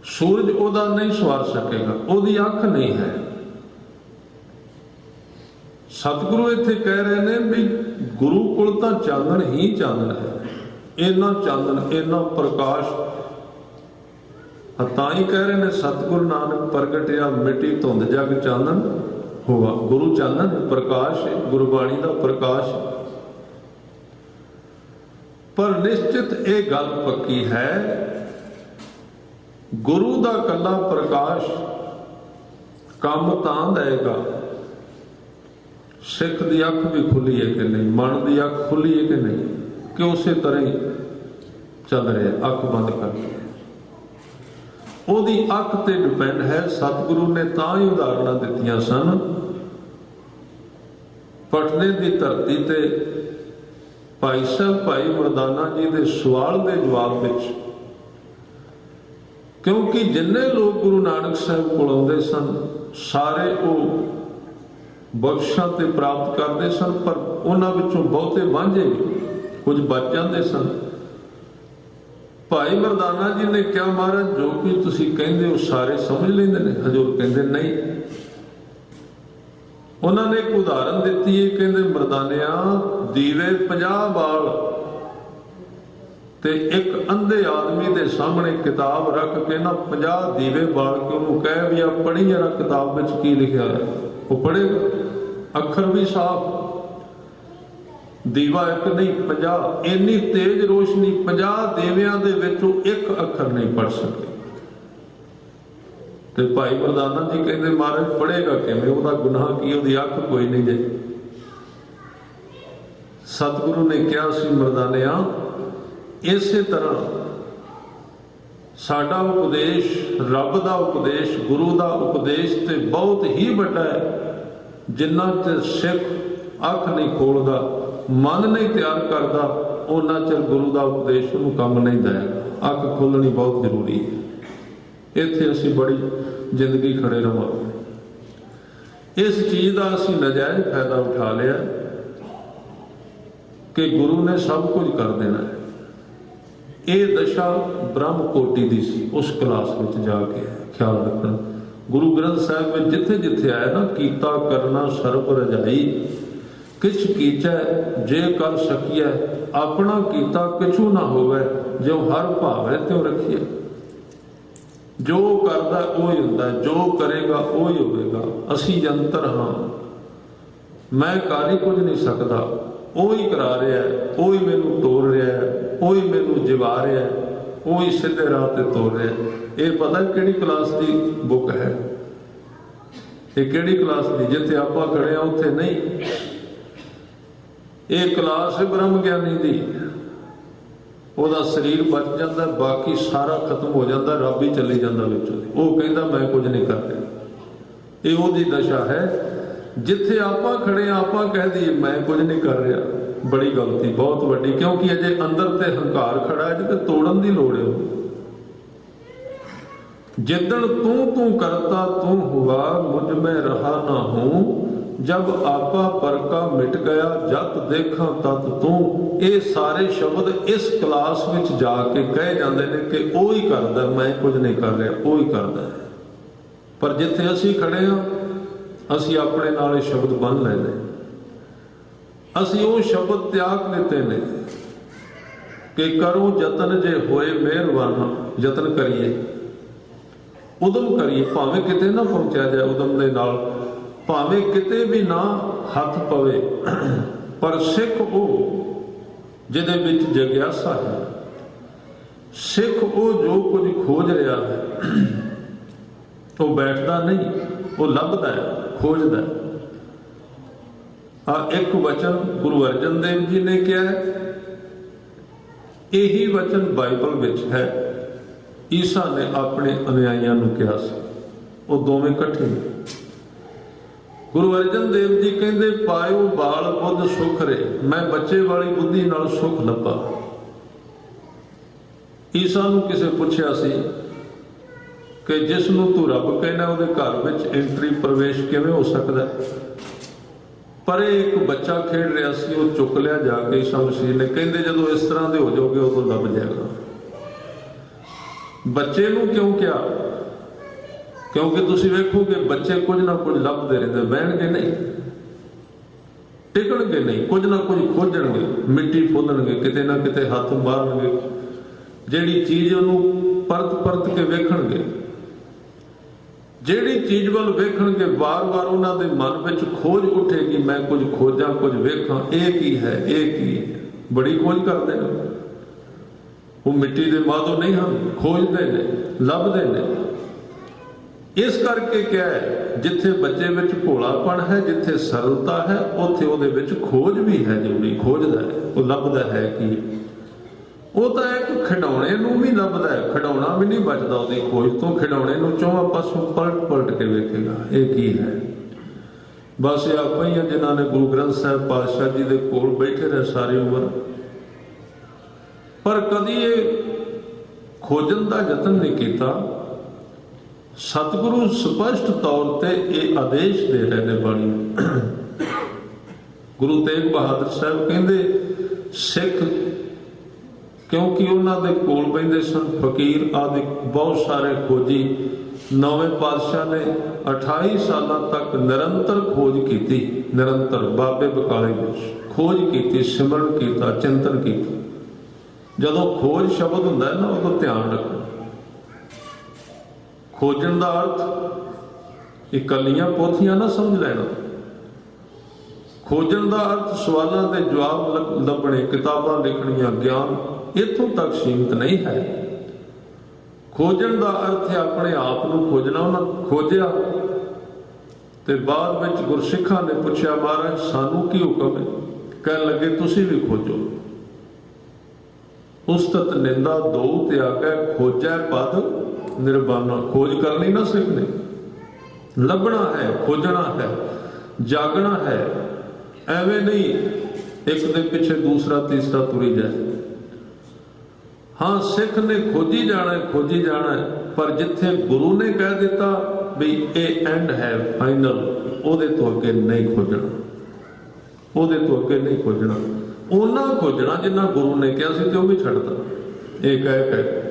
ਸੂਰਜ ਉਹਦਾ ਨਹੀਂ ਸਵਾਰ ਸਕੇਗਾ, ਉਹਦੀ ਅੱਖ ਨਹੀਂ ਹੈ। ਸਤਿਗੁਰੂ ਇੱਥੇ ਕਹਿ ਰਹੇ ਨੇ ਵੀ ਗੁਰੂ ਕੋਲ ਤਾਂ ਚਾਨਣ ਹੀ ਚਾਨਣ ਹੈ। ਇੰਨਾ ਚਾਨਣ, ਇੰਨਾ ਪ੍ਰਕਾਸ਼, ਤਾਂ ਹੀ ਕਹਿ ਰਹੇ ਨੇ ਸਤਿਗੁਰੂ ਨਾਨਕ ਪ੍ਰਗਟਿਆ ਮਿੱਟੀ ਧੁੰਦ ਜਗ ਚਾਨਣ ਹੋਵਾ। ਗੁਰੂ ਚਾਨਣ ਪ੍ਰਕਾਸ਼ ਹੈ, ਗੁਰਬਾਣੀ ਦਾ ਪ੍ਰਕਾਸ਼। ਪਰ ਨਿਸ਼ਚਿਤ ਇਹ ਗੱਲ ਪੱਕੀ ਹੈ, ਗੁਰੂ ਦਾ ਕੱਲਾ ਪ੍ਰਕਾਸ਼ ਕੰਮ ਤਾਂ ਦੇਗਾ, ਸਿੱਖ ਦੀ ਅੱਖ ਵੀ ਖੁੱਲੀ ਹੈ ਕਿ ਨਹੀਂ, ਮਨ ਦੀ ਅੱਖ ਖੁੱਲੀ ਹੈ ਕਿ ਨਹੀਂ, ਕਿ ਉਸੇ ਤਰ੍ਹਾਂ ਹੀ ਚੱਲ ਰਿਹਾ, ਅੱਖ ਬੰਦ ਕਰ ਲਈ। ਉਹਦੀ ਅੱਖ ਤੇ ਡਿਪੈਂਡ ਹੈ। ਸਤਿਗੁਰੂ ਨੇ ਤਾਂ ਹੀ ਉਦਾਹਰਨਾਂ ਦਿੱਤੀਆਂ ਸਨ। ਪਟਨੇ ਦੀ ਧਰਤੀ ਤੇ ਭਾਈ ਸਾਹਿਬ ਭਾਈ ਮਰਦਾਨਾ ਜੀ ਦੇ ਸਵਾਲ ਦੇ ਜਵਾਬ ਵਿੱਚ, ਕਿਉਂਕਿ ਜਿੰਨੇ ਲੋਕ ਗੁਰੂ ਨਾਨਕ ਸਾਹਿਬ ਕੋਲ ਆਉਂਦੇ ਸਨ ਸਾਰੇ ਉਹ ਬਖਸ਼ਾਂ ਤੇ ਪ੍ਰਾਪਤ ਕਰਦੇ ਸਨ, ਪਰ ਉਹਨਾਂ ਵਿੱਚੋਂ ਬਹੁਤੇ ਵਾਂਝੇ, ਕੁਝ ਬਚ ਜਾਂਦੇ ਸਨ। ਭਾਈ ਮਰਦਾਨਾ ਜੀ ਨੇ ਕਿਹਾ, ਮਹਾਰਾਜ ਜੋ ਕਿ ਤੁਸੀਂ ਕਹਿੰਦੇ ਹੋ ਸਾਰੇ ਸਮਝ ਲੈਂਦੇ ਨੇ? ਹਜ਼ੂਰ ਕਹਿੰਦੇ ਨਹੀਂ। ਉਹਨਾਂ ਨੇ ਇੱਕ ਉਦਾਹਰਨ ਦਿੱਤੀ ਹੈ, ਕਹਿੰਦੇ ਮਰਦਾਨਿਆਂ, ਦੀਵੇ 50 ਬਾਲ ਤੇ ਇੱਕ ਅੰਧੇ ਆਦਮੀ ਦੇ ਸਾਹਮਣੇ ਕਿਤਾਬ ਰੱਖ ਕੇ ਨਾ 50 ਦੀਵੇ ਬਾਲ ਕੇ ਉਹਨੂੰ ਕਹਿ ਵੀ ਆ ਪੜ੍ਹੀ ਜਰਾ ਕਿਤਾਬ ਵਿੱਚ ਕੀ ਲਿਖਿਆ ਹੈ, ਉਹ ਪੜ੍ਹੇਗਾ, ਅੱਖਰ ਵੀ ਸਾਫ਼। ਦੀਵਾ ਇੱਕ ਨਹੀਂ 50, ਇੰਨੀ ਤੇਜ਼ ਰੋਸ਼ਨੀ, 50 ਦੀਵਿਆਂ ਦੇ ਵਿੱਚੋਂ ਇੱਕ ਅੱਖਰ ਨਹੀਂ ਪੜ੍ਹ ਸਕੇ। ਤੇ ਭਾਈ ਮਰਦਾਨਾ ਜੀ ਕਹਿੰਦੇ ਮਹਾਰਾਜ ਪੜ੍ਹੇਗਾ ਕਿਵੇਂ, ਉਹਦਾ ਗੁਨਾਹ ਕੀ, ਉਹਦੀ ਅੱਖ ਕੋਈ ਨਹੀਂ ਜੇ। ਸਤਿਗੁਰੂ ਨੇ ਕਿਹਾ ਸੀ, ਮਰਦਾਨਿਆਂ ਇਸੇ ਤਰ੍ਹਾਂ ਸਾਡਾ ਉਪਦੇਸ਼, ਰੱਬ ਦਾ ਉਪਦੇਸ਼, ਗੁਰੂ ਦਾ ਉਪਦੇਸ਼ ਤੇ ਬਹੁਤ ਹੀ ਵੱਡਾ ਹੈ। ਜਿੰਨਾ ਚਿਰ ਸਿੱਖ ਅੱਖ ਨਹੀਂ ਖੋਲਦਾ, ਮਨ ਨਹੀਂ ਤਿਆਰ ਕਰਦਾ, ਉਹਨਾਂ ਚਿਰ ਗੁਰੂ ਦਾ ਉਪਦੇਸ਼ ਉਹਨੂੰ ਕੰਮ ਨਹੀਂ ਦੇਗਾ। ਅੱਖ ਖੋਲਣੀ ਬਹੁਤ ਜ਼ਰੂਰੀ ਹੈ। ਇੱਥੇ ਅਸੀਂ ਬੜੀ ਜ਼ਿੰਦਗੀ ਖੜੇ ਰਹਾਂਗੇ। ਇਸ ਚੀਜ਼ ਦਾ ਅਸੀਂ ਨਜਾਇਜ਼ ਫਾਇਦਾ ਉਠਾ ਲਿਆ ਕਿ ਗੁਰੂ ਨੇ ਸਭ ਕੁਝ ਕਰ ਦੇਣਾ ਹੈ। ਇਹ ਦਸ਼ਾ ਬ੍ਰਹਮ ਕੋਟੀ ਦੀ ਸੀ। ਉਸ ਕਲਾਸ ਵਿੱਚ ਜਾ ਕੇ ਖਿਆਲ ਰੱਖਣਾ, ਗੁਰੂ ਗ੍ਰੰਥ ਸਾਹਿਬ ਵਿੱਚ ਜਿੱਥੇ ਜਿੱਥੇ ਆਇਆ ਨਾ, ਕੀਤਾ ਕਰਨਾ ਸਰਬ ਰਜਾਈ, ਕਿਛ ਕੀਚੈ ਜੇ ਕਰ ਸਕੀਐ, ਆਪਣਾ ਕੀਤਾ ਕਿਛੂ ਨਾ ਹੋਵੇ, ਜੋ ਹਰ ਭਾਵੈ ਤਿਉ ਰੱਖੀਐ। ਜੋ ਕਰਦਾ ਉਹ ਹੀ ਹੁੰਦਾ, ਜੋ ਕਰੇਗਾ ਉਹ ਹੀ ਹੋਵੇਗਾ। ਅਸੀਂ ਜੰਤਰ ਹਾਂ, ਮੈਂ ਕਰ ਹੀ ਕੁਝ ਨਹੀਂ ਸਕਦਾ, ਉਹ ਹੀ ਕਰਾ ਰਿਹਾ, ਉਹ ਹੀ ਮੈਨੂੰ ਤੋੜ ਰਿਹਾ, ਉਹ ਹੀ ਮੈਨੂੰ ਜਿਵਾ ਰਿਹਾ, ਉਹ ਹੀ ਸਿੱਧੇ ਰਾਹ ਤੇ ਤੋੜ ਰਿਹਾ। ਇਹ ਪਤਾ ਕਿਹੜੀ ਕਲਾਸ ਦੀ ਬੁੱਕ ਹੈ? ਇਹ ਕਿਹੜੀ ਕਲਾਸ ਦੀ? ਜਿੱਥੇ ਆਪਾਂ ਖੜੇ ਆ ਉੱਥੇ ਨਹੀਂ। ਇਹ ਕਲਾਸ ਹੈ ਬ੍ਰਹਮ ਗਿਆਨੀ ਦੀ। ਉਹਦਾ ਸਰੀਰ ਬਚ ਜਾਂਦਾ, ਬਾਕੀ ਸਾਰਾ ਖਤਮ ਹੋ ਜਾਂਦਾ, ਰੱਬ ਹੀ ਚੱਲੀ ਜਾਂਦਾ ਵਿੱਚ। ਉਹ ਕਹਿੰਦਾ ਮੈਂ ਕੁਝ ਨਹੀਂ ਕਰ ਰਿਹਾ। ਇਹ ਉਹਦੀ ਦਸ਼ਾ ਹੈ। ਜਿੱਥੇ ਆਪਾਂ ਖੜੇ ਆ ਆਪਾਂ ਕਹਿ ਦਈਏ ਮੈਂ ਕੁਝ ਨਹੀਂ ਕਰ ਰਿਹਾ, ਬੜੀ ਗਲਤੀ, ਬਹੁਤ ਵੱਡੀ। ਕਿਉਂਕਿ ਅਜੇ ਅੰਦਰ ਤੇ ਹੰਕਾਰ ਖੜਾ ਹੈ, ਜਿੱਤੇ ਤੋੜਨ ਦੀ ਲੋੜ ਹੈ। ਜਿੱਦਣ ਤੂੰ ਕਰਤਾ ਤੂੰ ਹੁਆ, ਮੁਝ ਮੈਂ ਰਹਾ ਨਾ ਹੂੰ, ਜਬ ਆਪਾ ਪਰਕਾ ਮਿਟ ਗਿਆ, ਜਤ ਦੇਖਾਂ ਤਤ ਤੂੰ। ਇਹ ਸਾਰੇ ਸ਼ਬਦ ਇਸ ਕਲਾਸ ਵਿੱਚ ਜਾ ਕੇ ਕਹੇ ਜਾਂਦੇ ਨੇ ਕਿ ਉਹ ਹੀ ਕਰਦਾ, ਮੈਂ ਕੁਝ ਨਹੀਂ ਕਰ ਰਿਹਾ, ਉਹ ਹੀ ਕਰਦਾ। ਪਰ ਜਿੱਥੇ ਅਸੀਂ ਖੜੇ ਹਾਂ ਅਸੀਂ ਆਪਣੇ ਨਾਲ ਇਹ ਸ਼ਬਦ ਬੰਨ੍ਹ ਲੈਂਦੇ, ਅਸੀਂ ਉਹ ਸ਼ਬਦ ਤਿਆਗ ਦਿੱਤੇ ਨੇ ਕਿ ਕਰੋ ਯਤਨ ਜੇ ਹੋਏ ਮਿਹਰਬਾਨਾ। ਯਤਨ ਕਰੀਏ, ਉਦਮ ਕਰੀਏ, ਭਾਵੇਂ ਕਿਤੇ ਨਾ ਪਹੁੰਚਿਆ ਜਾਏ ਉਦਮ ਦੇ ਨਾਲ, ਭਾਵੇਂ ਕਿਤੇ ਵੀ ਨਾ ਹੱਥ ਪਵੇ, ਪਰ ਸਿੱਖ ਉਹ ਜਿਹਦੇ ਵਿੱਚ ਜਗਿਆਸਾ ਹੈ, ਸਿੱਖ ਉਹ ਜੋ ਕੁਝ ਖੋਜ ਰਿਹਾ ਹੈ। ਉਹ ਬੈਠਦਾ ਨਹੀਂ, ਉਹ ਲੱਭਦਾ ਹੈ, ਖੋਜਦਾ ਹੈ। ਇੱਕ ਵਚਨ ਗੁਰੂ ਅਰਜਨ ਦੇਵ ਜੀ ਨੇ ਕਿਹਾ, ਇਹੀ ਵਚਨ ਬਾਈਬਲ ਵਿੱਚ ਹੈ। ਈਸਾ ਨੇ ਆਪਣੇ ਅਨੁਯਾਈਆਂ ਨੂੰ ਕਿਹਾ ਸੀ, ਉਹ ਦੋਵੇਂ ਇਕੱਠੇ। ਗੁਰੂ ਅਰਜਨ ਦੇਵ ਜੀ ਕਹਿੰਦੇ, ਪਾਇਓ ਬਾਲ ਬੁੱਧ ਸੁਖ ਰੇ, ਮੈਂ ਬੱਚੇ ਵਾਲੀ ਬੁੱਧੀ ਨਾਲ ਸੁਖ ਲੱਭਾ। ਈਸਾ ਨੂੰ ਕਿਸੇ ਪੁੱਛਿਆ ਸੀ कि जिसनों तू रब कहना उहदे घर विच एंट्री प्रवेश किवें हो सकदा है। पर एक बच्चा खेड रहा सी, वो चुक लिया जाके ईसा मसीह ने, कहते जदों इस तरह के हो जाओगे उदों लभ जाएगा। बच्चे नूं क्यों किया? क्योंकि तुसीं वेखोगे बच्चे कुछ ना कुछ लभदे रहिंदे, बहणगे नहीं, टिकणगे नहीं, कुछ ना कुछ खोजणगे, मिट्टी फुल्लणगे, किते ना किते हथ मारनगे, जिहड़ी चीज उहनूं परत परत के वेखणगे, जिहड़ी चीज वल वेखणगे बार बार उन्हां दे मन विच खोज उठेगी, मैं कुछ खोजां, कुछ वेखां, ये की है, ये की है, बड़ी खोज करते हैं। वो मिट्टी दे मादो नहीं हम खोजते ने, लभदे ने। इस करके क्या है, जिथे बच्चे विच भोलापन है, जिथे सरलता है, उत्थे उहदे विच खोज भी है, जरूरी खोजदा है, वो लभदा है कि वो तो एक खिडौने नूं भी लभदा है, खिडौना भी नहीं बचदा उहदी खोज तो, खिडौने नूं चौहां पासों पलट पलट के वेखेगा ये की है। बस ये आप ही जिन्होंने गुरु ग्रंथ साहिब पातशाह जी के कोल बैठे रहे सारी उम्र, पर कदी ये खोजन का यतन नहीं किया। सतगुरु स्पष्ट तौर पर यह आदेश दे रहे हैं बाणी। गुरु तेग बहादुर साहब कहते सिख, क्योंकि उन्होंने कोल बहिंदे सन फकीर आदि बहुत सारे खोजी, नौवें पातशाह ने 28 साल तक निरंतर खोज की, निरंतर बाबे बकाले विच खोज की, सिमरन किया, चिंतन किया। जदों खोज शब्द हुंदा है ना, उदों ध्यान रखो, खोजन का अर्थ इकल्लियां पोथियां ना समझ लेना। खोजन का अर्थ सवालों के जवाब लभने, किताबां लिखणियां, ज्ञान इत्थों तक सीमित नहीं है। खोजन का अर्थ है अपने आप को खोजना। उन्हें खोजिया तो बाद में गुरसिखा ने पूछा, महाराज सानू की हुक्म है? कह लगे तुसी भी खोजो। उस्तत निंदा दो त्यागै, खोजै पद निर्बाना। खोज करनी ना सीखने, लभना है, खोजना है, जागना है। एवं नहीं एक दे पीछे दूसरा तीसरा तुरी जाए। हाँ, सिख ने खोजी जाना है, खोजी जाना है, पर जिथे गुरु ने कह दिता भी ये एंड है फाइनल, उहदे तो अगे नहीं खोजना, उहदे तो अगे नहीं खोजना। ओना खोजना जिन्ना गुरु ने कहा सी, ते वो भी छड्डता। ये कह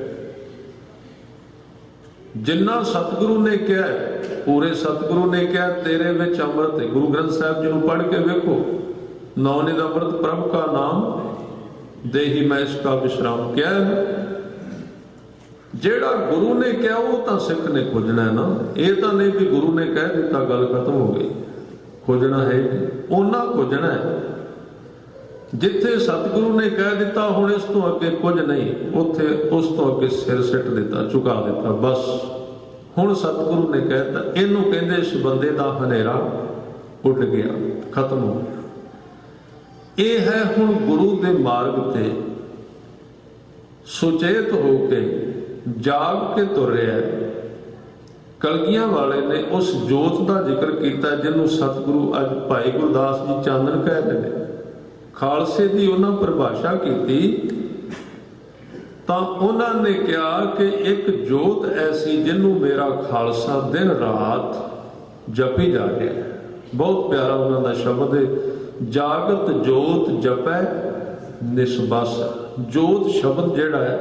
जिन्ना सतगुरु ने कहा, पूरे सतगुरु ने कहा तेरे विच अमृत है। गुरु ग्रंथ साहिब जी पढ़ के वेखो, नौनिध अमृत प्रभु का नाम देही मैं इसका विश्राम। क्या है जेड़ा गुरु ने कहा वो तो सिख ने खोजना है ना। ये तो नहीं भी गुरु ने कह दिता गल खत्म हो गई, खोजना है ओना खोजना है। जिथे सतगुरु ने कह दिता हुण इस तो अगे कुछ नहीं, उथे उस तो अगे सिर सिट दिता, चुका दिता। बस हुण सतगुरु ने कहता, इनू कहंदे इस बंदे दा हनेरा उठ गया, खत्म हो गया। ये है हुण गुरु के मार्ग ते सुचेत होके जाग के तुर रहा है। कलगियां वाले ने उस जोत का जिक्र किया जिन्होंने सतगुरु अज भाई गुरदास जी चानन कह रहे हैं। खालसे की उन्होंने परिभाषा की तो उन्होंने कहा कि एक जोत ऐसी जिन्हों मेरा खालसा दिन रात जपी जा रहा है। बहुत प्यारा उन्होंने शब्द है, जागत जोत जपै निस्बस। जोत शब्द जिहड़ा है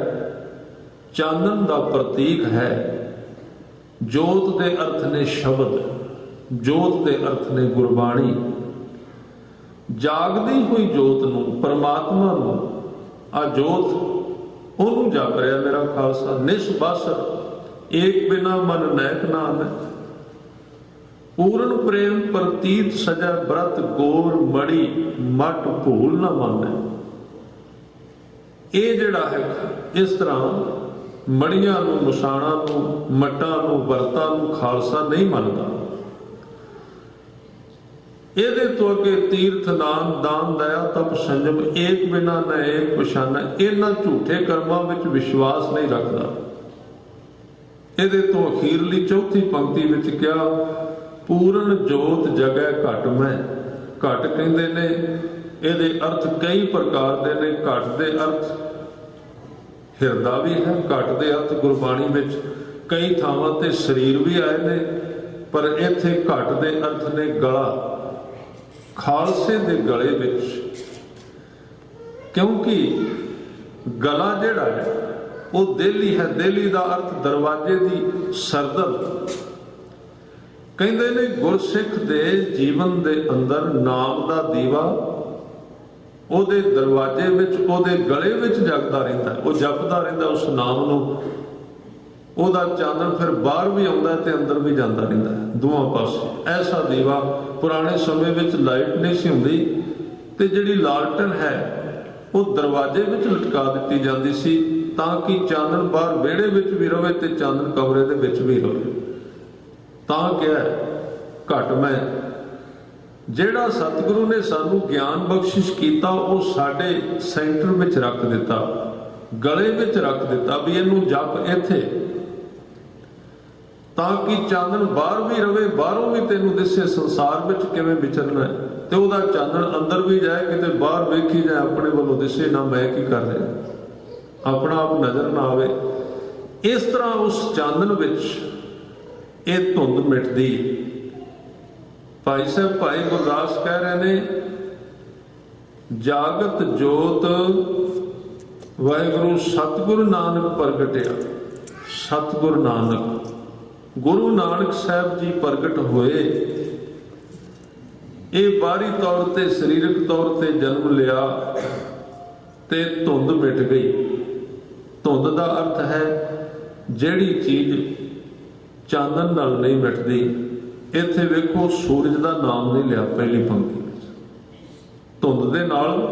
चानन का प्रतीक है। जोत के अर्थ ने शब्द, जोत के अर्थ ने गुरबाणी। जागदी हुई जोत नूं, परमात्मा नूं, आ जोत ओनू जप रहा मेरा खालसा। निस्बस एक बिना मन नैक नाम है। पूर्ण प्रेम प्रतीत सजा व्रत गोर मड़ी मट भूल न माने। ये जिहड़ा है इस तरह मड़ियां नूं, मुसाणा नूं, मटां नूं, व्रतां नूं खालसा नहीं मनदा। ਇਹਦੇ ਤੋਂ ਅੱਗੇ ਤੀਰਥ ਦਾਨ, ਦਾਨ ਦਇਆ, ਤਪ ਸੰਜਮ, ਏਕ ਬਿਨਾ ਨ ਏਕ ਪਛਾਨੈ, ਇਹਨਾਂ ਝੂਠੇ ਕਰਮਾਂ ਵਿੱਚ ਵਿਸ਼ਵਾਸ ਨਹੀਂ ਰੱਖਦਾ। ਇਹਦੇ ਤੋਂ ਅਖੀਰਲੀ ਚੌਥੀ ਪੰਕਤੀ ਵਿੱਚ ਕਿਹਾ, ਪੂਰਨ ਜੋਤ ਜਗੈ ਘਟ ਮੈਂ। ਘਟ ਕਹਿੰਦੇ ਨੇ, ਇਹਦੇ ਅਰਥ ਕਈ ਪ੍ਰਕਾਰ ਦੇ ਨੇ। ਘਟ ਦੇ ਅਰਥ ਹਿਰਦਾ ਵੀ ਹੈ, ਘਟ ਦੇ ਅਰਥ ਗੁਰਬਾਣੀ ਵਿੱਚ कई थावां ते शरीर भी आए ने, पर इत्थे घट दे अर्थ ने गला, खालसे दे गले विच। क्योंकि गला जिहड़ा है वो देली है। देली दा अर्थ दरवाजे दी सरदल। कहंदे ने गुरसिख दे जीवन दे अंदर नाम दा दीवा ਉਹਦੇ दरवाजे ਵਿੱਚ, ਉਹਦੇ गले ਵਿੱਚ जगदा रहिंदा, ਉਹ जपदा रहिंदा उस नाम ਨੂੰ। ਉਹਦਾ ਚਾਨਣ ਫਿਰ ਬਾਹਰ ਵੀ ਆਉਂਦਾ ਤੇ ਅੰਦਰ ਵੀ ਜਾਂਦਾ ਰਹਿੰਦਾ ਹੈ, ਦੋਵਾਂ ਪਾਸੇ। ਐਸਾ ਦੀਵਾ ਪੁਰਾਣੇ ਸਮੇਂ ਵਿੱਚ ਲਾਈਟ ਨਹੀਂ ਸੀ ਹੁੰਦੀ, ਤੇ ਜਿਹੜੀ ਲਾਲਟਨ ਹੈ ਉਹ ਦਰਵਾਜ਼ੇ ਵਿੱਚ ਲਟਕਾ ਦਿੱਤੀ ਜਾਂਦੀ ਸੀ, ਤਾਂ ਕਿ ਚਾਨਣ ਬਾਹਰ ਵਿਹੜੇ ਵਿੱਚ ਵੀ ਰਵੇ ਤੇ ਚਾਨਣ ਕਮਰੇ ਦੇ ਵਿੱਚ ਵੀ ਰਵੇ। ਤਾਂ ਕਿਹਾ ਘਟ ਮੈਂ, ਜਿਹੜਾ ਸਤਿਗੁਰੂ ਨੇ ਸਾਨੂੰ ਗਿਆਨ ਬਖਸ਼ਿਸ਼ ਕੀਤਾ ਉਹ ਸਾਡੇ ਸੈਂਟਰ ਵਿੱਚ ਰੱਖ ਦਿੱਤਾ, ਗਲੇ ਵਿੱਚ ਰੱਖ ਦਿੱਤਾ ਵੀ ਇਹਨੂੰ ਜਪ ਇੱਥੇ, ਤਾਂ ਕਿ ਚਾਨਣ ਬਾਹਰ ਵੀ ਰਵੇ, ਬਾਹਰੋਂ ਵੀ ਤੈਨੂੰ ਦਿਸੇ ਸੰਸਾਰ ਵਿੱਚ ਕਿਵੇਂ ਵਿਚਰਨਾ ਹੈ, ਤੇ ਉਹਦਾ ਚਾਨਣ ਅੰਦਰ ਵੀ ਜਾਏ, ਕਿਤੇ ਬਾਹਰ ਵੇਖੀ ਜਾਏ, ਆਪਣੇ ਵੱਲੋਂ ਦਿਸੇ ਨਾ ਮੈਂ ਕੀ ਕਰ ਰਿਹਾ, ਆਪਣਾ ਆਪ ਨਜ਼ਰ ਨਾ ਆਵੇ। ਇਸ ਤਰ੍ਹਾਂ ਉਸ ਚਾਨਣ ਵਿੱਚ ਇਹ ਧੁੰਦ ਮਿਟਦੀ। ਭਾਈ ਸਾਹਿਬ ਭਾਈ ਗੁਰਦਾਸ ਕਹਿ ਰਹੇ ਨੇ, ਜਾਗਤ ਜੋਤ ਵਾਹਿਗੁਰੂ ਸਤਿਗੁਰੂ ਨਾਨਕ ਪ੍ਰਗਟਿਆ। ਸਤਿਗੁਰੂ ਨਾਨਕ, ਗੁਰੂ ਨਾਨਕ ਸਾਹਿਬ ਜੀ ਪ੍ਰਗਟ ਹੋਏ। ਇਹ ਬਾਹਰੀ ਤੌਰ ਤੇ ਸਰੀਰਕ ਤੌਰ ਤੇ ਜਨਮ ਲਿਆ ਤੇ ਧੁੰਦ ਮਿਟ ਗਈ। ਧੁੰਦ ਦਾ ਅਰਥ ਹੈ ਜਿਹੜੀ ਚੀਜ਼ ਚਾਨਣ ਨਾਲ ਨਹੀਂ ਮਿਟਦੀ। ਇੱਥੇ ਵੇਖੋ ਸੂਰਜ ਦਾ ਨਾਮ ਨਹੀਂ ਲਿਆ ਪਹਿਲੀ ਪੰਕਤੀ ਵਿੱਚ, ਧੁੰਦ ਦੇ ਨਾਲ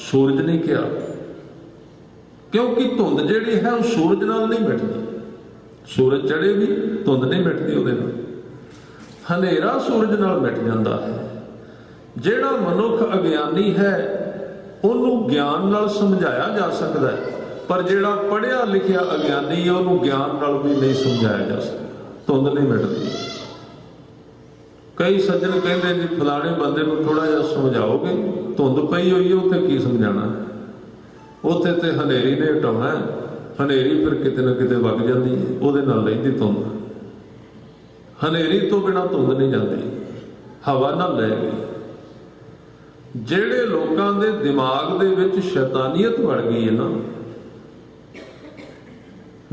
ਸੂਰਜ ਨਹੀਂ ਕਿਹਾ, ਕਿਉਂਕਿ ਧੁੰਦ ਜਿਹੜੀ ਹੈ ਉਹ ਸੂਰਜ ਨਾਲ ਨਹੀਂ ਮਿਟਦੀ। ਸੂਰਜ ਚੜੇ ਵੀ ਧੁੰਦ ਨਹੀਂ ਮਿਟਦੀ ਉਹਦੇ ਨਾਲ, ਹਨੇਰਾ ਸੂਰਜ ਨਾਲ ਮਿਟ ਜਾਂਦਾ ਹੈ। ਜਿਹੜਾ ਮਨੁੱਖ ਅਗਿਆਨੀ ਹੈ ਉਹਨੂੰ ਗਿਆਨ ਨਾਲ ਸਮਝਾਇਆ ਜਾ ਸਕਦਾ ਹੈ, ਪਰ ਜਿਹੜਾ ਪੜ੍ਹਿਆ ਲਿਖਿਆ ਅਗਿਆਨੀ ਹੈ ਉਹਨੂੰ ਗਿਆਨ ਨਾਲ ਵੀ ਨਹੀਂ ਸਮਝਾਇਆ ਜਾ ਸਕਦਾ। ਧੁੰਦ ਨਹੀਂ ਮਿਟਦੀ। ਕਈ ਸੱਜਣ ਕਹਿੰਦੇ ਜੀ ਫਲਾਣੇ ਬੰਦੇ ਨੂੰ ਥੋੜਾ ਜਿਹਾ ਸਮਝਾਓਗੇ, ਧੁੰਦ ਪਈ ਹੋਈ ਹੈ ਉੱਥੇ ਕੀ ਸਮਝਾਣਾ, ਉੱਥੇ ਤੇ ਹਨੇਰੀ ਨੇ ਹਟਾਉਣਾ। ਹਨੇਰੀ ਫਿਰ ਕਿਤੇ ਨਾ ਕਿਤੇ ਵਗ ਜਾਂਦੀ ਹੈ, ਉਹਦੇ ਨਾਲ ਰਹਿੰਦੀ ਧੁੰਦ। ਹਨੇਰੀ ਤੋਂ ਬਿਨਾਂ ਧੁੰਦ ਨਹੀਂ ਜਾਂਦੀ, ਹਵਾ ਨਾਲ ਲੈ ਗਈ। ਜਿਹੜੇ ਲੋਕਾਂ ਦੇ ਦਿਮਾਗ ਦੇ ਵਿੱਚ ਸ਼ੈਤਾਨੀਅਤ ਵੜ ਗਈ ਹੈ ਨਾ,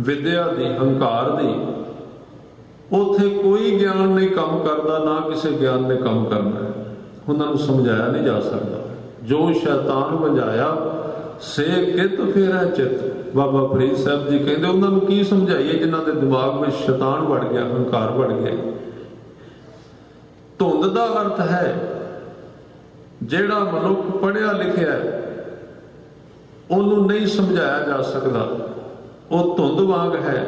ਵਿਦਿਆ ਦੀ, ਹੰਕਾਰ ਦੀ, ਉੱਥੇ ਕੋਈ ਗਿਆਨ ਨਹੀਂ ਕੰਮ ਕਰਦਾ, ਨਾ ਕਿਸੇ ਗਿਆਨ ਨੇ ਕੰਮ ਕਰਨਾ। ਉਹਨਾਂ ਨੂੰ ਸਮਝਾਇਆ ਨਹੀਂ ਜਾ ਸਕਦਾ। ਜੋ ਸ਼ੈਤਾਨ ਵਜਾਇਆ ਸੇ ਕਿਤ ਫੇਰਾ ਚਿੱਤ। ਬਾਬਾ ਫਰੀਦ ਸਾਹਿਬ ਜੀ ਕਹਿੰਦੇ ਉਹਨਾਂ ਨੂੰ ਕੀ ਸਮਝਾਈਏ ਜਿਨ੍ਹਾਂ ਦੇ ਦਿਮਾਗ ਵਿੱਚ ਸ਼ੈਤਾਨ ਵੜ ਗਿਆ, ਹੰਕਾਰ ਵੜ ਗਿਆ। ਧੁੰਦ ਦਾ ਅਰਥ ਹੈ ਜਿਹੜਾ ਮਨੁੱਖ ਪੜ੍ਹਿਆ ਲਿਖਿਆ ਉਹਨੂੰ ਨਹੀਂ ਸਮਝਾਇਆ ਜਾ ਸਕਦਾ। ਉਹ ਧੁੰਦ ਵਾਂਗ ਹੈ,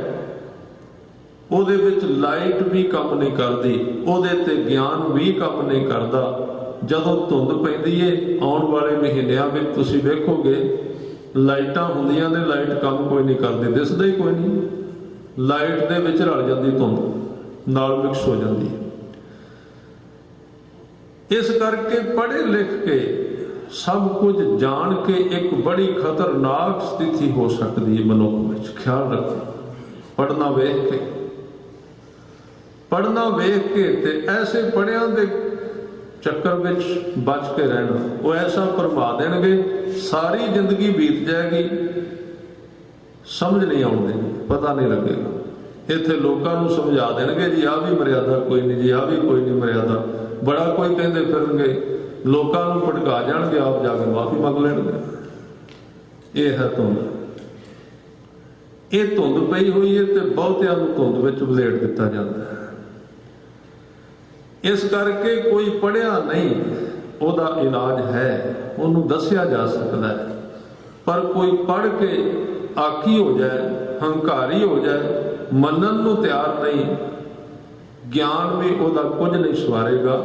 ਉਹਦੇ ਵਿੱਚ ਲਾਈਟ ਵੀ ਕੰਮ ਨਹੀਂ ਕਰਦੀ, ਉਹਦੇ ਤੇ ਗਿਆਨ ਵੀ ਕੰਮ ਨਹੀਂ ਕਰਦਾ। ਜਦੋਂ ਧੁੰਦ ਪੈਂਦੀ ਏ ਆਉਣ ਵਾਲੇ ਮਹੀਨਿਆਂ ਵਿੱਚ ਤੁਸੀਂ ਵੇਖੋਗੇ ਲਾਈਟਾਂ ਹੁੰਦੀਆਂ ਨੇ, ਲਾਈਟ ਕੰਮ ਕੋਈ ਨਹੀਂ ਕਰਦੀ, ਦਿਸਦਾ ਹੀ ਕੋਈ ਨਹੀਂ। ਲਾਈਟ ਦੇ ਵਿੱਚ ਰਲ ਜਾਂਦੀ ਧੁੰਦ, ਨਾਲ ਮਿਕਸ ਹੋ ਜਾਂਦੀ ਹੈ। ਇਸ ਕਰਕੇ ਪੜ੍ਹੇ ਲਿਖ ਕੇ ਸਭ ਕੁਝ ਜਾਣ ਕੇ ਇੱਕ ਬੜੀ ਖਤਰਨਾਕ ਸਥਿਤੀ ਹੋ ਸਕਦੀ ਹੈ ਮਨੁੱਖ ਵਿੱਚ। ਖਿਆਲ ਰੱਖੋ, ਪੜ੍ਹਨਾ ਵੇਖ ਕੇ, ਪੜ੍ਹਨਾ ਵੇਖ ਕੇ ਤੇ ਐਸੇ ਪੜ੍ਹਿਆਂ ਦੇ ਚੱਕਰ ਵਿੱਚ ਬਚ ਕੇ ਰਹਿਣਾ। ਉਹ ਐਸਾ ਭਰਮਾ ਦੇਣਗੇ, ਸਾਰੀ ਜ਼ਿੰਦਗੀ ਬੀਤ ਜਾਏਗੀ, ਸਮਝ ਨਹੀਂ ਆਉਣ ਦੇਣੀ, ਪਤਾ ਨਹੀਂ ਲੱਗੇਗਾ। ਇੱਥੇ ਲੋਕਾਂ ਨੂੰ ਸਮਝਾ ਦੇਣਗੇ ਜੀ ਆਹ ਵੀ ਮਰਿਆਦਾ ਕੋਈ ਨਹੀਂ, ਜੀ ਆਹ ਵੀ ਕੋਈ ਨਹੀਂ ਮਰਿਆਦਾ, ਬੜਾ ਕੋਈ ਕਹਿੰਦੇ ਫਿਰਨਗੇ, ਲੋਕਾਂ ਨੂੰ ਭਟਕਾ ਜਾਣਗੇ, ਆਪ ਜਾ ਕੇ ਮਾਫੀ ਮੰਗ ਲੈਣਗੇ। ਇਹ ਹੈ ਧੁੰਦ। ਇਹ ਧੁੰਦ ਪਈ ਹੋਈ ਹੈ ਤੇ ਬਹੁਤਿਆਂ ਨੂੰ ਧੁੰਦ ਵਿੱਚ ਵਲੇਟ ਦਿੱਤਾ ਜਾਂਦਾ ਹੈ। ਇਸ ਕਰਕੇ ਕੋਈ ਪੜ੍ਹਿਆ ਨਹੀਂ, ਉਹਦਾ ਇਲਾਜ ਹੈ, ਉਹਨੂੰ ਦੱਸਿਆ ਜਾ ਸਕਦਾ ਹੈ। ਪਰ ਕੋਈ ਪੜ੍ਹ ਕੇ ਆਖੀ ਹੋ ਜਾਏ, ਹੰਕਾਰੀ ਹੋ ਜਾਏ, ਮੰਨਣ ਨੂੰ ਤਿਆਰ ਨਹੀਂ, ਗਿਆਨ ਵੀ ਉਹਦਾ ਕੁਝ ਨਹੀਂ ਸਵਾਰੇਗਾ।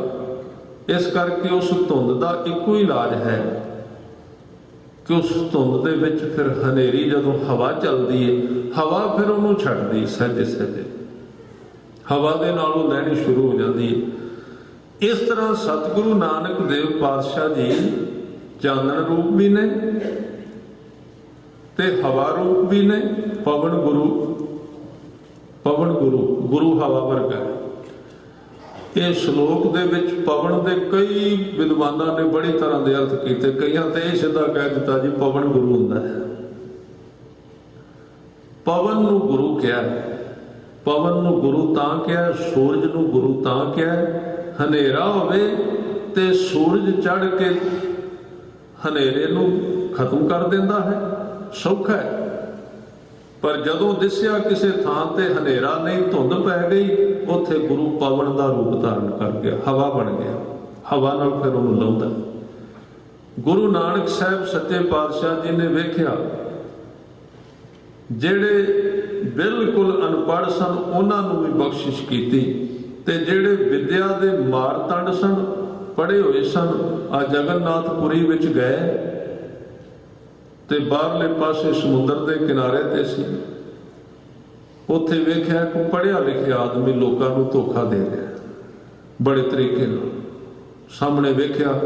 ਇਸ ਕਰਕੇ ਉਸ ਧੁੰਦ ਦਾ ਇੱਕੋ ਹੀ ਇਲਾਜ ਹੈ ਕਿ ਉਸ ਧੁੰਦ ਦੇ ਵਿੱਚ ਫਿਰ ਹਨੇਰੀ ਜਦੋਂ ਹਵਾ ਚੱਲਦੀ ਹੈ, ਹਵਾ ਫਿਰ ਉਹਨੂੰ ਛੱਡਦੀ ਸਹਿਜੇ ਸਹਿਜੇ, ਹਵਾ ਦੇ ਨਾਲ ਉਹ ਲੈਣੀ ਸ਼ੁਰੂ ਹੋ ਜਾਂਦੀ ਹੈ। ਇਸ ਤਰ੍ਹਾਂ ਸਤਿਗੁਰੂ ਨਾਨਕ ਦੇਵ ਪਾਤਸ਼ਾਹ ਜੀ ਚਾਨਣ ਰੂਪ ਵੀ ਨੇ ਤੇ ਹਵਾ ਰੂਪ ਵੀ ਨੇ। ਪਵਨ ਗੁਰੂ, ਪਵਨ ਗੁਰੂ, ਗੁਰੂ ਹਵਾ ਵਰਗਾ। ਇਹ ਸ਼ਲੋਕ ਦੇ ਵਿੱਚ ਪਵਨ ਦੇ ਕਈ ਵਿਦਵਾਨਾਂ ਨੇ ਬੜੀ ਤਰ੍ਹਾਂ ਦੇ ਅਰਥ ਕੀਤੇ। ਕਈਆਂ ਤੇ ਇਹ ਸਿੱਧਾ ਕਹਿ ਦਿੱਤਾ ਜੀ ਪਵਨ ਗੁਰੂ ਹੁੰਦਾ ਹੈ। ਪਵਨ ਨੂੰ ਗੁਰੂ ਕਿਹਾ, ਪਵਨ ਨੂੰ ਗੁਰੂ ਤਾਂ ਕਿਹਾ, ਸੂਰਜ ਨੂੰ ਗੁਰੂ ਤਾਂ ਕਿਹਾ, ਹਨੇਰਾ ਹੋਵੇ ਤੇ ਸੂਰਜ ਚੜ ਕੇ ਹਨੇਰੇ ਨੂੰ ਖਤਮ ਕਰ ਦਿੰਦਾ ਹੈ, ਸੌਖਾ ਹੈ। ਪਰ ਜਦੋਂ ਦਿਸਿਆ ਕਿਸੇ ਥਾਂ ਤੇ ਹਨੇਰਾ ਨਹੀਂ, ਧੁੰਦ ਪੈ ਗਈ, ਉੱਥੇ ਗੁਰੂ ਪਵਨ ਦਾ ਰੂਪ ਧਾਰਨ ਕਰ ਗਿਆ, ਹਵਾ ਬਣ ਗਿਆ। ਹਵਾ ਨਾਲ ਫਿਰ ਉਹਨੂੰ ਲਾਉਂਦਾ। ਗੁਰੂ ਨਾਨਕ ਸਾਹਿਬ ਸੱਚੇ ਪਾਤਸ਼ਾਹ ਜੀ ਨੇ ਵੇਖਿਆ ਜਿਹੜੇ ਬਿਲਕੁਲ ਅਨਪੜ੍ਹ ਸਨ ਉਹਨਾਂ ਨੂੰ ਵੀ ਬਖਸ਼ਿਸ਼ ਕੀਤੀ, ਤੇ ਜਿਹੜੇ ਵਿਦਿਆ ਦੇ ਮਾਰਤੰਡ ਸਨ, ਪੜ੍ਹੇ ਹੋਏ ਸਨ, ਆ ਜਗਨਨਾਥਪੁਰੀ ਵਿੱਚ ਗਏ ਤੇ ਬਾਹਰਲੇ ਪਾਸੇ ਸਮੁੰਦਰ ਦੇ ਕਿਨਾਰੇ ਤੇ ਸੀ। ਉੱਥੇ ਵੇਖਿਆ ਕਿ ਪੜ੍ਹਿਆ ਲਿਖਿਆ ਆਦਮੀ ਲੋਕਾਂ ਨੂੰ ਧੋਖਾ ਦੇ ਰਿਹਾ ਬੜੇ ਤਰੀਕੇ ਨਾਲ। ਸਾਹਮਣੇ ਵੇਖਿਆ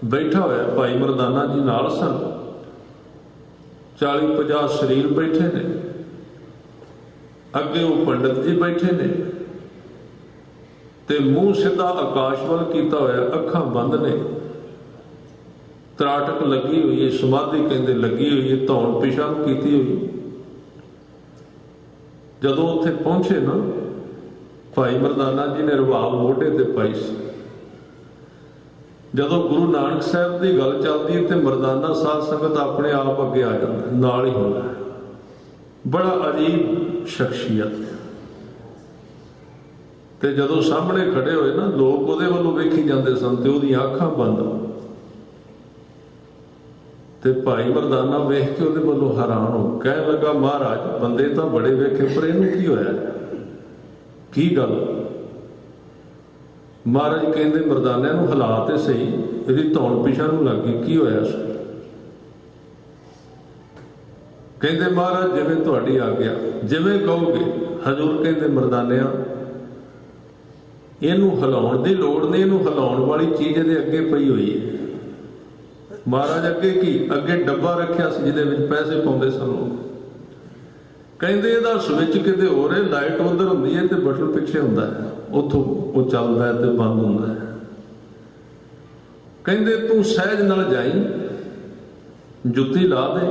ਬੈਠਾ ਹੋਇਆ ਭਾਈ ਮਰਦਾਨਾ ਜੀ ਨਾਲ ਸਨ, 40-50 ਸਰੀਰ ਬੈਠੇ ਨੇ, ਅੱਗੇ ਉਹ ਪੰਡਤ ਜੀ ਬੈਠੇ ਨੇ ਤੇ ਮੂੰਹ ਸਿੱਧਾ ਆਕਾਸ਼ ਵੱਲ ਕੀਤਾ ਹੋਇਆ, ਅੱਖਾਂ ਬੰਦ ਨੇ, ਤਰਾਟਕ ਲੱਗੀ ਹੋਈ ਹੈ, ਸਮਾਧੀ ਕਹਿੰਦੇ ਲੱਗੀ ਹੋਈ ਹੈ, ਧੌਣ ਪਿਛਾਂ ਕੀਤੀ ਹੋਈ। ਜਦੋਂ ਉੱਥੇ ਪਹੁੰਚੇ ਨਾ, ਭਾਈ ਮਰਦਾਨਾ ਜੀ ਨੇ ਰਵਾਬ ਮੋਢੇ ਤੇ ਪਾਈ ਸੀ। ਜਦੋਂ ਗੁਰੂ ਨਾਨਕ ਸਾਹਿਬ ਦੀ ਗੱਲ ਚੱਲਦੀ ਤੇ ਮਰਦਾਨਾ ਸਾਧ ਸੰਗਤ ਆਪਣੇ ਆਪ ਅੱਗੇ ਆ ਜਾਂਦਾ, ਨਾਲ ਹੀ ਹੁੰਦਾ। ਬੜਾ ਅਜੀਬ ਸ਼ਖਸੀਅਤ। ਤੇ ਜਦੋਂ ਸਾਹਮਣੇ ਖੜੇ ਹੋਏ ਨਾ, ਲੋਕ ਉਹਦੇ ਵੱਲੋਂ ਵੇਖੀ ਜਾਂਦੇ ਸਨ ਤੇ ਉਹਦੀਆਂ ਅੱਖਾਂ ਬੰਦ। ਤੇ ਭਾਈ ਮਰਦਾਨਾ ਵੇਖ ਕੇ ਉਹਦੇ ਵੱਲੋਂ ਹੈਰਾਨ ਹੋ, ਕਹਿਣ ਲੱਗਾ ਮਹਾਰਾਜ ਬੰਦੇ ਤਾਂ ਬੜੇ ਵੇਖੇ, ਪਰ ਇਹਨੂੰ ਕੀ ਹੋਇਆ, ਕੀ ਗੱਲ? ਮਹਾਰਾਜ ਕਹਿੰਦੇ ਮਰਦਾਨਿਆਂ ਨੂੰ ਹਿਲਾ ਤੇ ਸਹੀ, ਇਹਦੀ ਧੌਣ ਪਿਛਾਂ ਨੂੰ ਲੱਗ ਗਈ, ਕੀ ਹੋਇਆ ਸੀ? ਕਹਿੰਦੇ ਮਹਾਰਾਜ ਜਿਵੇਂ ਤੁਹਾਡੀ ਆਗਿਆ, ਜਿਵੇਂ ਕਹੋਗੇ। ਹਜ਼ੂਰ ਕਹਿੰਦੇ ਮਰਦਾਨਿਆਂ ਇਹਨੂੰ ਹਿਲਾਉਣ ਦੀ ਲੋੜ ਨਹੀਂ, ਇਹਨੂੰ ਹਿਲਾਉਣ ਵਾਲੀ ਚੀਜ਼ ਇਹਦੇ ਅੱਗੇ ਪਈ ਹੋਈ ਹੈ। ਮਹਾਰਾਜ ਅੱਗੇ ਕੀ? ਅੱਗੇ ਡੱਬਾ ਰੱਖਿਆ ਸੀ ਜਿਹਦੇ ਵਿੱਚ ਪੈਸੇ ਪਾਉਂਦੇ ਸਨ ਲੋਕ। ਕਹਿੰਦੇ ਇਹਦਾ ਸਵਿਚ ਕਿਤੇ ਹੋਰ ਹੈ, ਲਾਈਟ ਉਧਰ ਹੁੰਦੀ ਹੈ ਤੇ ਬਟਨ ਪਿੱਛੇ ਹੁੰਦਾ ਹੈ, ਉੱਥੋਂ ਉਹ ਚੱਲਦਾ ਹੈ ਤੇ ਬੰਦ ਹੁੰਦਾ ਹੈ। ਕਹਿੰਦੇ ਤੂੰ ਸਹਿਜ ਨਾਲ ਜਾਈ, ਜੁੱਤੀ ਲਾ ਦੇ,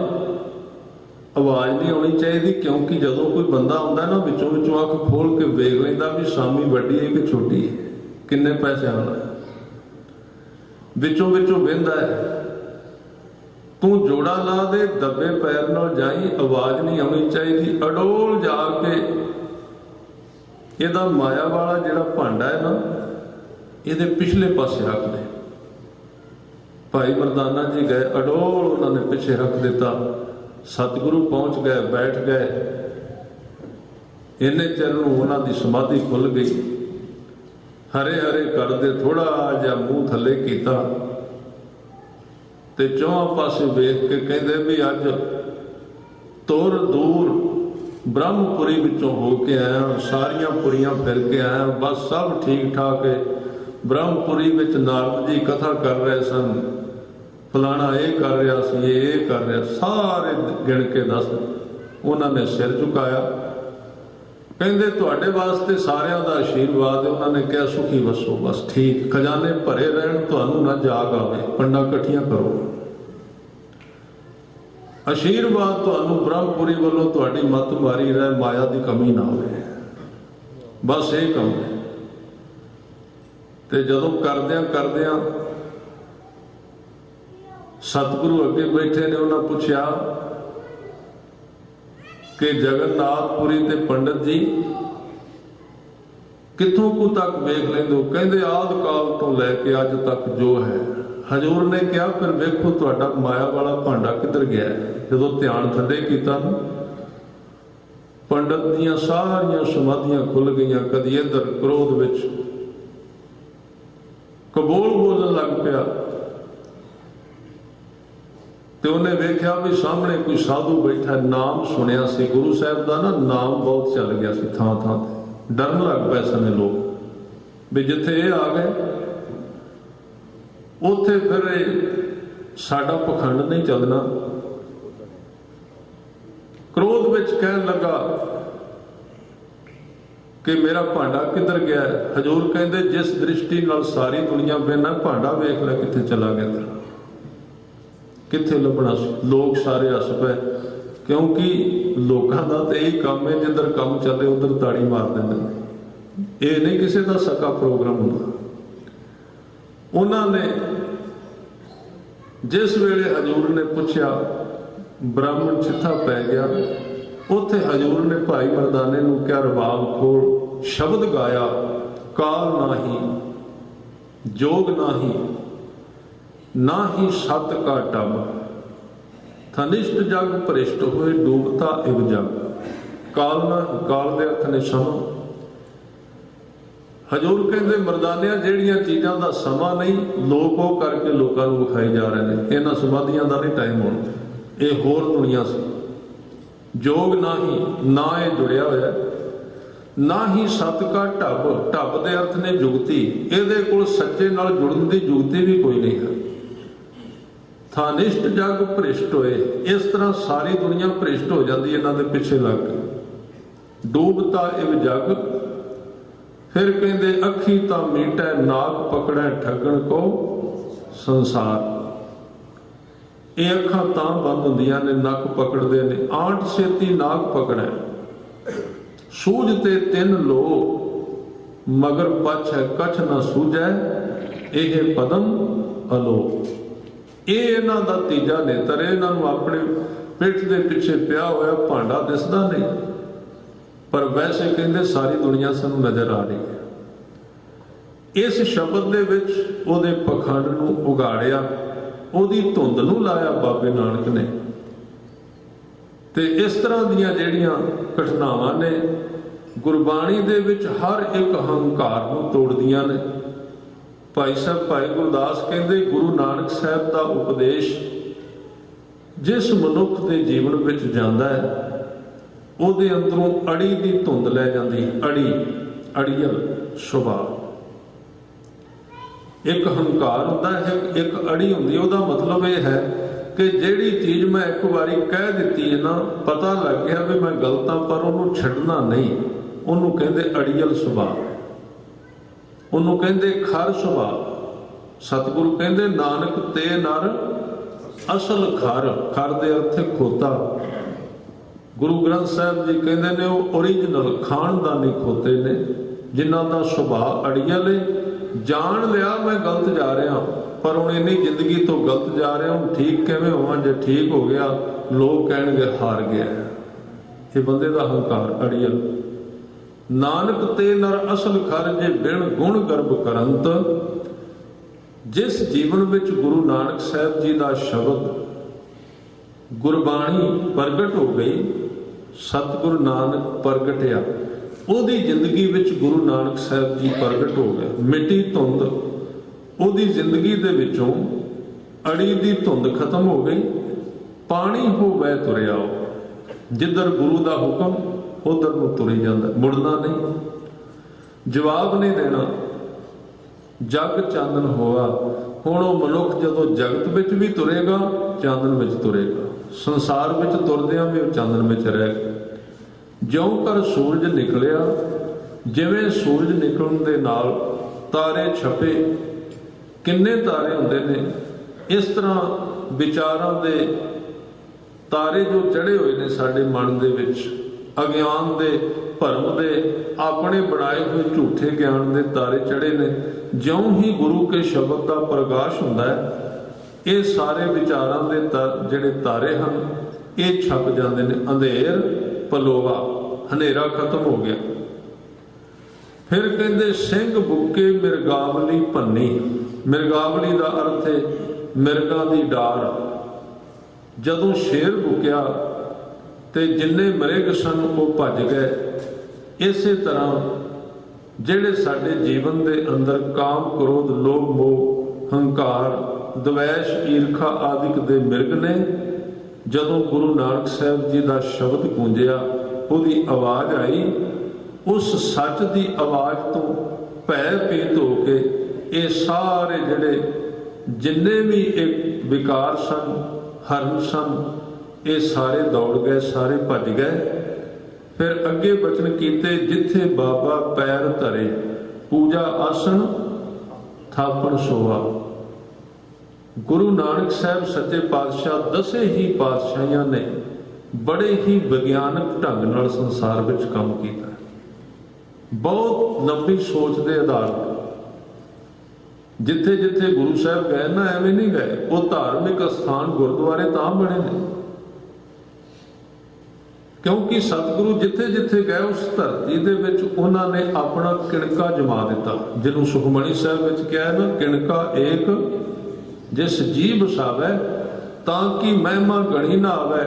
ਆਵਾਜ਼ ਨਹੀਂ ਆਉਣੀ ਚਾਹੀਦੀ, ਕਿਉਂਕਿ ਜਦੋਂ ਕੋਈ ਬੰਦਾ ਆਉਂਦਾ ਨਾ ਵਿੱਚੋਂ ਵਿੱਚੋਂ ਅੱਖ ਖੋਲ ਕੇ ਵੇਖ ਲੈਂਦਾ ਵੀ ਸਾਮੀ ਵੱਡੀ ਹੈ ਕਿ ਛੋਟੀ ਹੈ, ਕਿੰਨੇ ਪੈਸੇ ਆਉਣਾ, ਵਿੱਚੋਂ ਵਿੱਚੋਂ ਵਹਿੰਦਾ ਹੈ। ਤੂੰ ਜੋੜਾ ਲਾ ਦੇ, ਦੱਬੇ ਪੈਰ ਨਾਲ ਜਾਈ, ਆਵਾਜ਼ ਨਹੀਂ ਆਉਣੀ ਚਾਹੀਦੀ। ਅਡੋਲ ਜਾ ਕੇ ਇਹਦਾ ਮਾਇਆ ਵਾਲਾ ਜਿਹੜਾ ਭਾਂਡਾ ਹੈ ਨਾ, ਇਹਦੇ ਪਿਛਲੇ ਪਾਸੇ ਰੱਖ ਦੇ। ਭਾਈ ਮਰਦਾਨਾ ਜੀ ਗਏ, ਅਡੋਲ ਉਹਨਾਂ ਨੇ ਪਿੱਛੇ ਰੱਖ ਦਿੱਤਾ। ਸਤਿਗੁਰੂ ਪਹੁੰਚ ਗਏ, ਬੈਠ ਗਏ। ਇੰਨੇ ਚਿਰ ਨੂੰ ਉਹਨਾਂ ਦੀ ਸਮਾਧੀ ਖੁੱਲ ਗਈ। ਹਰੇ ਹਰੇ ਕਰਦੇ ਥੋੜਾ ਜਿਹਾ ਮੂੰਹ ਥੱਲੇ ਕੀਤਾ ਤੇ ਚੌਹਾਂ ਪਾਸੇ ਵੇਖ ਕੇ ਕਹਿੰਦੇ ਵੀ ਅੱਜ ਤੁਰ ਦੂਰ ਬ੍ਰਹਮਪੁਰੀ ਵਿੱਚੋਂ ਹੋ ਕੇ ਆਇਆ, ਸਾਰੀਆਂ ਪੁਰੀਆਂ ਫਿਰ ਕੇ ਆਇਆ, ਬਸ ਸਭ ਠੀਕ ਠਾਕ ਹੈ। ਬ੍ਰਹਮਪੁਰੀ ਵਿੱਚ ਨਾਰਦ ਜੀ ਕਥਾ ਕਰ ਰਹੇ ਸਨ, ਫਲਾਣਾ ਇਹ ਕਰ ਰਿਹਾ ਸੀ, ਇਹ ਕਰ ਰਿਹਾ, ਸਾਰੇ ਗਿਣ ਕੇ ਦੱਸ। ਉਹਨਾਂ ਨੇ ਸਿਰ ਝੁਕਾਇਆ, ਕਹਿੰਦੇ ਤੁਹਾਡੇ ਵਾਸਤੇ ਸਾਰਿਆਂ ਦਾ ਆਸ਼ੀਰਵਾਦ ਹੈ। ਉਹਨਾਂ ਨੇ ਕਿਹਾ ਸੁਖੀ ਵਸੋ, ਬਸ ਠੀਕ, ਖਜ਼ਾਨੇ ਭਰੇ ਰਹਿਣ, ਤੁਹਾਨੂੰ ਨਾ ਜਾਗ ਆਵੇ, ਪੰਡਾਂ ਇਕੱਠੀਆਂ ਕਰੋ, ਆਸ਼ੀਰਵਾਦ ਤੁਹਾਨੂੰ ਬ੍ਰਹਮਪੁਰੀ ਵੱਲੋਂ ਤੁਹਾਡੀ ਮੱਤ ਮਾਰੀ ਰਹੇ, ਮਾਇਆ ਦੀ ਕਮੀ ਨਾ ਹੋਵੇ, ਬਸ ਇਹ ਕੰਮ ਹੈ। ਤੇ ਜਦੋਂ ਕਰਦਿਆਂ ਕਰਦਿਆਂ ਸਤਿਗੁਰੂ ਅੱਗੇ ਬੈਠੇ ਨੇ, ਉਹਨਾਂ ਪੁੱਛਿਆ ਕਿ ਜਗਨਨਾਥਪੁਰੀ ਤੇ ਪੰਡਤ ਜੀ ਕਿੱਥੋਂ ਕੁ ਤੱਕ ਵੇਖ ਲੈਂਦੇ ਹੋ? ਕਹਿੰਦੇ ਆਦਿ ਕਾਲ ਤੋਂ ਲੈ ਕੇ ਅੱਜ ਤੱਕ ਜੋ ਹੈ। ਹਜ਼ੂਰ ਨੇ ਕਿਹਾ ਫਿਰ ਵੇਖੋ ਤੁਹਾਡਾ ਮਾਇਆ ਵਾਲਾ ਭਾਂਡਾ ਕਿੱਧਰ ਗਿਆ? ਜਦੋਂ ਧਿਆਨ ਥੱਲੇ ਕੀਤਾ ਨਾ, ਪੰਡਤ ਦੀਆਂ ਸਾਰੀਆਂ ਸਮਾਧੀਆਂ ਖੁੱਲ ਗਈਆਂ। ਕਦੀ ਇੱਧਰ ਕ੍ਰੋਧ ਵਿੱਚ ਕਬੂਲ ਬੋਲਣ ਲੱਗ ਪਿਆ ਤੇ ਉਹਨੇ ਵੇਖਿਆ ਵੀ ਸਾਹਮਣੇ ਕੋਈ ਸਾਧੂ ਬੈਠਾ, ਨਾਮ ਸੁਣਿਆ ਸੀ ਗੁਰੂ ਸਾਹਿਬ ਦਾ ਨਾ, ਨਾਮ ਬਹੁਤ ਚੱਲ ਗਿਆ ਸੀ ਥਾਂ ਥਾਂ ਤੇ। ਡਰਨ ਲੱਗ ਪਏ ਸਨ ਲੋਕ ਵੀ ਜਿੱਥੇ ਇਹ ਆ ਗਏ ਉੱਥੇ ਫਿਰ ਸਾਡਾ ਪਖੰਡ ਨਹੀਂ ਚੱਲਣਾ। ਕ੍ਰੋਧ ਵਿੱਚ ਕਹਿਣ ਲੱਗਾ कि मेरा भांडा किधर गया है। हजूर कहते जिस दृष्टि नाल सारी दुनिया बेना भांडा वेख लै कित्थे चला गया तेरा, कित्थे लभना सी। लोग सारे हस पे, क्योंकि लोगों का तो यही काम है, जिधर काम चले उधर ताड़ी मार देंगे। ये नहीं किसी का सका प्रोग्राम होंदा। उन्होंने जिस वेले हजूर ने पूछा, ब्राह्मण चिट्ठा पै गया। उत्थे हजूर ने भाई मरदाने नूं क्या रबाब खोल शब्द गाया, काल नाही जोग नाही ना ही सत का टब, थनिष्ठ जग भ्रिष्ट होए डूबता इव जग। काल ना, काल दे अर्थ ने समा। हजूर कहते मरदानिया ਜਿਹੜੀਆਂ चीज़ों का समा नहीं, लोग वो करके लोगों को विखाई जा रहे हैं। इन्हां समाधियां का नहीं टाइम होना, ये होर दुनिया से। जोग ना ही, ना ये जुड़िया होया, ना ही सत का ढब। ढब के अर्थ ने जुगती, ये कोल सच्चे नाल जुड़न की जुगती भी कोई नहीं है। थानिष्ठ जग भ्रिष्ट होए, इस तरह सारी दुनिया भ्रिष्ट हो जाती है इन्हां दे पिछे लग के। डूबता इव जग, फिर कहते अखी ता मीटै नाक पकड़ै ठगण को संसार। ये अखा तां बंद होंदियां ने, नक पकड़ते ने। आंट सेती नाक पकड़ै, सूझते तिन लो मगर पछ है कछ न सूझै, यह पदम अलो। ये इन्हां दा तीजा नेत्र है। इन्हां नूं अपने पिठ दे पिछे पिया होया भांडा दिसदा नहीं, पर वैसे कहते सारी दुनिया सानू नजर आ रही है। इस शब्द दे विच उहदे पखंड नूं उगाड़िया, उहदी धुंध नूं लाया बाबे नानक ने। ते इस तरह दीयां जिहड़ियां घटनावां ने गुरबाणी दे विच हर एक हंकार नूं तोड़दियां ने। भाई साहब भाई गुरदास कहते गुरु नानक साहब का उपदेश जिस मनुख के जीवन विच जांदा है, ਉਹਦੇ अंदरों अड़ी की धुंध लै जाती। अड़ी, अड़ियल सुभाव। एक हंकार होता है, एक अड़ी होंदी। ਉਹਦਾ मतलब यह है कि जिहड़ी चीज़ मैं एक बारी कह दी है ना, पता लग गया भी मैं गलत हाँ, पर ਉਹਨੂੰ छड्डना नहीं। ਉਹਨੂੰ कहते अड़ियल सुभाव, ਉਹਨੂੰ कहते खर सुभाव। सतगुरु कहते नानक ते नर असल खर। खर दे अर्थ खोता। गुरु ग्रंथ साहब जी कहते ने वो ओरिजिनल खानदानी खोते ने, जिन्हों का सुभाव अड़ियल है। जान लिया मैं गलत जा रहा, पर हूँ इन्नी जिंदगी तो गलत जा रहा हूँ, ठीक किवें होवां। जे ठीक हो गया लोग कहेंगे हार गया। ये बंदे का हंकार अड़ियल। नानक ते नर असल खर, जे बिन गुण गर्भ करंत। जिस जीवन विच गुरु नानक साहब जी का शब्द गुरबाणी प्रगट हो गई, सतगुरु नानक प्रगटिया, ਉਹਦੀ ਜ਼ਿੰਦਗੀ ਵਿੱਚ ਗੁਰੂ ਨਾਨਕ ਸਾਹਿਬ ਜੀ ਪ੍ਰਗਟ ਹੋ ਗਏ। ਮਿੱਟੀ ਧੁੰਦ ਉਹਦੀ ਜ਼ਿੰਦਗੀ ਦੇ ਵਿੱਚੋਂ, ਅੜੀ ਦੀ ਧੁੰਦ ਖਤਮ ਹੋ ਗਈ। ਪਾਣੀ ਹੋ ਵਹਿ ਤੁਰਿਆ, ਜਿੱਧਰ ਗੁਰੂ ਦਾ ਹੁਕਮ ਉਧਰ ਨੂੰ ਤੁਰੀ ਜਾਂਦਾ, ਮੁੜਨਾ ਨਹੀਂ, ਜਵਾਬ ਨਹੀਂ ਦੇਣਾ। ਜਗ ਚਾਨਣ ਹੋਆ। ਹੁਣ ਉਹ ਮਨੁੱਖ ਜਦੋਂ ਜਗਤ ਵਿੱਚ ਵੀ ਤੁਰੇਗਾ, ਚਾਨਣ ਵਿੱਚ ਤੁਰੇਗਾ। ਸੰਸਾਰ ਵਿੱਚ ਤੁਰਦਿਆਂ ਵੀ ਉਹ ਚਾਨਣ ਵਿੱਚ ਰਹਿ ਗਿਆ। ਜਿਉਂ ਕਰ ਸੂਰਜ ਨਿਕਲਿਆ, ਜਿਵੇਂ ਸੂਰਜ ਨਿਕਲਣ ਦੇ ਨਾਲ ਤਾਰੇ ਛਪੇ। ਕਿੰਨੇ ਤਾਰੇ ਹੁੰਦੇ ਨੇ, ਇਸ ਤਰ੍ਹਾਂ ਵਿਚਾਰਾਂ ਦੇ ਤਾਰੇ ਜੋ ਚੜੇ ਹੋਏ ਨੇ ਸਾਡੇ ਮਨ ਦੇ ਵਿੱਚ, ਅਗਿਆਨ ਦੇ, ਭਰਮ ਦੇ, ਆਪਣੇ ਬਣਾਏ ਹੋਏ ਝੂਠੇ ਗਿਆਨ ਦੇ ਤਾਰੇ ਚੜੇ ਨੇ। ਜਿਉਂ ਹੀ ਗੁਰੂ ਕੇ ਸ਼ਬਦ ਦਾ ਪ੍ਰਕਾਸ਼ ਹੁੰਦਾ ਹੈ, ਇਹ ਸਾਰੇ ਵਿਚਾਰਾਂ ਦੇ ਜਿਹੜੇ ਤਾਰੇ ਹਨ ਇਹ ਛਪ ਜਾਂਦੇ ਨੇ। ਅੰਧੇਰ ਪਲੋਵਾ, ਹਨੇਰਾ ਖਤਮ ਹੋ ਗਿਆ। ਫਿਰ ਕਹਿੰਦੇ ਸਿੰਘ ਬੁੱਕੇ ਮਿਰਗਾਵਲੀ ਭੰਨੀ। ਮਿਰਗਾਵਲੀ ਦਾ ਅਰਥ ਹੈ ਮਿਰਗਾਂ ਦੀ ਡਾਰ। ਜਦੋਂ ਸ਼ੇਰ ਬੁੱਕਿਆ ਤੇ ਜਿੰਨੇ ਮ੍ਰਿਗ ਸਨ ਉਹ ਭੱਜ ਗਏ। ਇਸੇ ਤਰ੍ਹਾਂ ਜਿਹੜੇ ਸਾਡੇ ਜੀਵਨ ਦੇ ਅੰਦਰ ਕਾਮ, ਕ੍ਰੋਧ, ਲੋਭ, ਮੋਹ, ਹੰਕਾਰ, ਦਵੈਸ਼, ਈਰਖਾ ਆਦਿਕ ਦੇ ਮਿਰਗ ਨੇ, ਜਦੋਂ ਗੁਰੂ ਨਾਨਕ ਸਾਹਿਬ ਜੀ ਦਾ ਸ਼ਬਦ ਗੂੰਜਿਆ, ਉਹਦੀ ਆਵਾਜ਼ ਆਈ, ਉਸ ਸੱਚ ਦੀ ਆਵਾਜ਼ ਤੋਂ ਭੈ ਭੀਤ ਹੋ ਕੇ ਇਹ ਸਾਰੇ ਜਿਹੜੇ ਜਿੰਨੇ ਵੀ ਇੱਕ ਵਿਕਾਰ ਸਨ, ਹਰਨ ਸਨ, ਇਹ ਸਾਰੇ ਦੌੜ ਗਏ, ਸਾਰੇ ਭੱਜ ਗਏ। फिर अगे बचन कीते जिथे बाबा पैर धरे पूजा आसन थापण सोवा। गुरु नानक साहब सच्चे पातशाह दसे ही पातशाहियां ने बड़े ही विग्यानक ढंग नाल संसार विच काम किया, बहुत लंबी सोच के आधार पर। जिथे जिथे गुरु साहब गए ना, एवं नहीं गए, वो धार्मिक स्थान गुरुद्वारे तां बने ने क्योंकि सतगुरु जिथे जिथे गए उस धरती दे विच उन्होंने अपना किणका जमा दिता, जिन्होंने सुखमणी साहब विच कहा ना, किणका एक जिस जी बसावे ताकि महिमा गणी ना आवे।